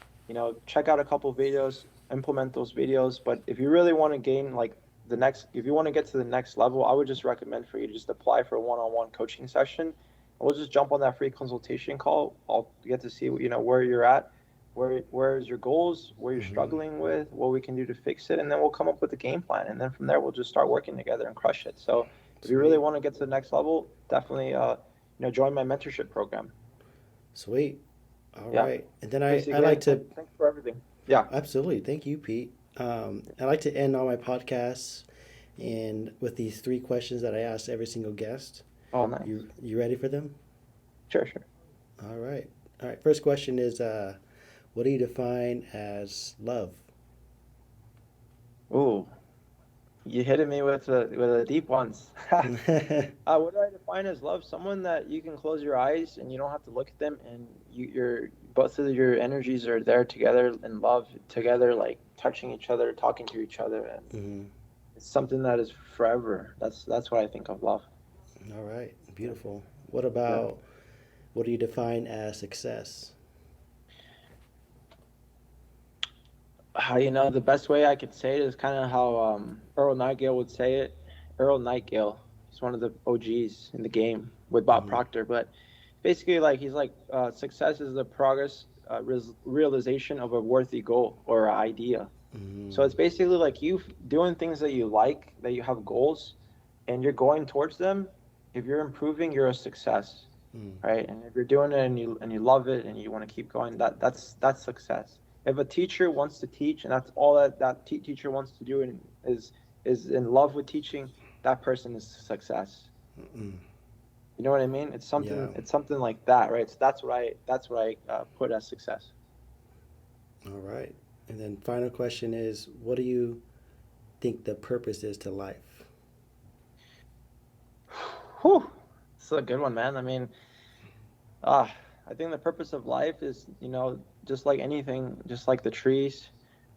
Check out a couple videos, implement those videos. But if you really want to gain like if you want to get to the next level, I would just recommend for you to just apply for a one-on-one coaching session. We'll just jump on that free consultation call. I'll get to see where you're at, where's your goals, where you're Mm-hmm. struggling with, what we can do to fix it, and then we'll come up with a game plan, and then from there we'll just start working together and crush it. So if you really Sweet, want to get to the next level, definitely join my mentorship program. sweet. All Yeah, right, and then I basically. like And to thanks for everything. Yeah. absolutely thank you, Pete. I like to end all my podcasts and with these three questions that I ask every single guest. Oh, nice. You ready for them? Sure, sure. All right. All right. First question is, what do you define as love? Ooh, you hitting me with the deep ones. What do I define as love? Someone that you can close your eyes and you don't have to look at them, and you're both of your energies are there together in love together, like touching each other, talking to each other, and Mm-hmm. it's something that is forever. That's what I think of love. All right. Beautiful. What Yeah. about what do you define as success? How the best way I could say it is kind of how Earl Nightingale would say it. Earl Nightingale, he's one of the OGs in the game with Bob Mm-hmm. Proctor, but basically like he's like success is the progress realization of a worthy goal or idea. So Mm-hmm. it's basically like you doing things that you like, that you have goals, and you're going towards them. If you're improving, you're a success, Mm-hmm. right? And if you're doing it and you love it and you want to keep going, that's success. If a teacher wants to teach and that's all that teacher wants to do and is in love with teaching, that person is success. Mm-hmm. You know what I mean? Yeah. It's something like that, right? So that's what I put as success. All right. And then final question is, what do you think the purpose is to life? Whew, it's a good one, man. I mean, Ah, I think the purpose of life is, just like anything, just like the trees,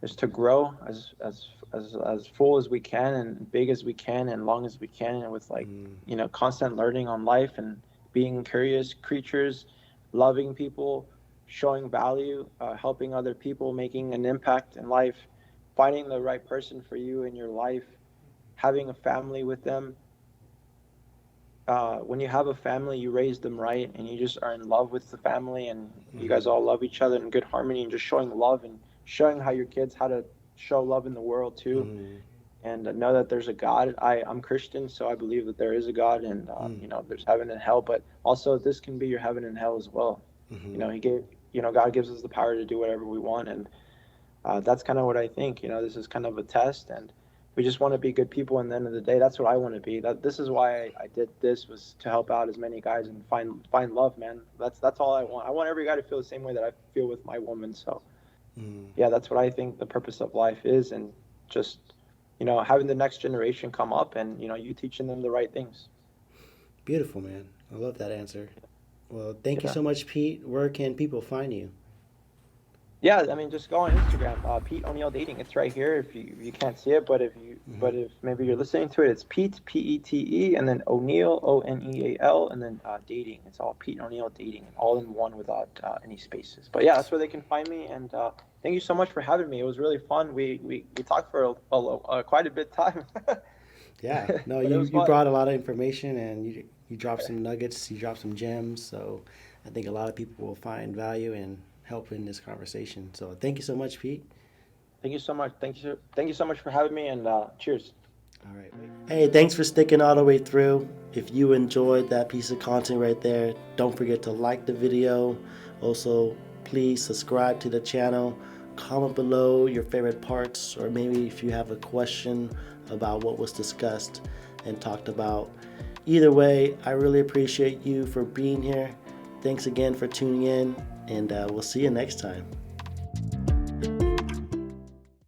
is to grow as full as we can and big as we can and long as we can, and with like, Mm-hmm. constant learning on life and being curious creatures, loving people, showing value, helping other people, making an impact in life, finding the right person for you in your life, having a family with them. When you have a family, you raise them right, and you just are in love with the family, and you guys Mm-hmm. all love each other in good harmony, and just showing love and showing how your kids how to show love in the world too, Mm-hmm. and know that there's a God. I'm Christian, so I believe that there is a God, and there's heaven and hell, but also this can be your heaven and hell as well. Mm-hmm. He gave, God gives us the power to do whatever we want, and that's kind of what I think. This is kind of a test, and we just want to be good people. And the end of the day, that's what I want to be. This is why I did this, was to help out as many guys and find love, man. That's all I want. I want every guy to feel the same way that I feel with my woman. So Mm-hmm. yeah, that's what I think the purpose of life is, and just having the next generation come up, and you teaching them the right things. Beautiful, man. I love that answer. Well, thank you Yeah. so much, Pete. Where can people find you? Yeah, I mean, just go on Instagram, Pete O'Neill Dating. It's right here if you can't see it, Hmm. but if maybe you're listening to it, it's Pete Pete, and then O'Neill Oneal, and then dating. It's all Pete O'Neill Dating, and all in one without any spaces. But yeah, that's where they can find me. And thank you so much for having me. It was really fun. We talked for quite a bit of time, Yeah, no, but it you was you fun. brought a lot of information and you dropped some nuggets, you dropped some gems. So I think a lot of people will find value and help in this conversation. So thank you so much, Pete. Thank you so much. Thank you so much for having me. And cheers. All right. Hey, thanks for sticking all the way through. If you enjoyed that piece of content right there, don't forget to like the video. Also, please subscribe to the channel. Comment below your favorite parts, or maybe if you have a question about what was discussed and talked about. Either way, I really appreciate you for being here. Thanks again for tuning in, and we'll see you next time.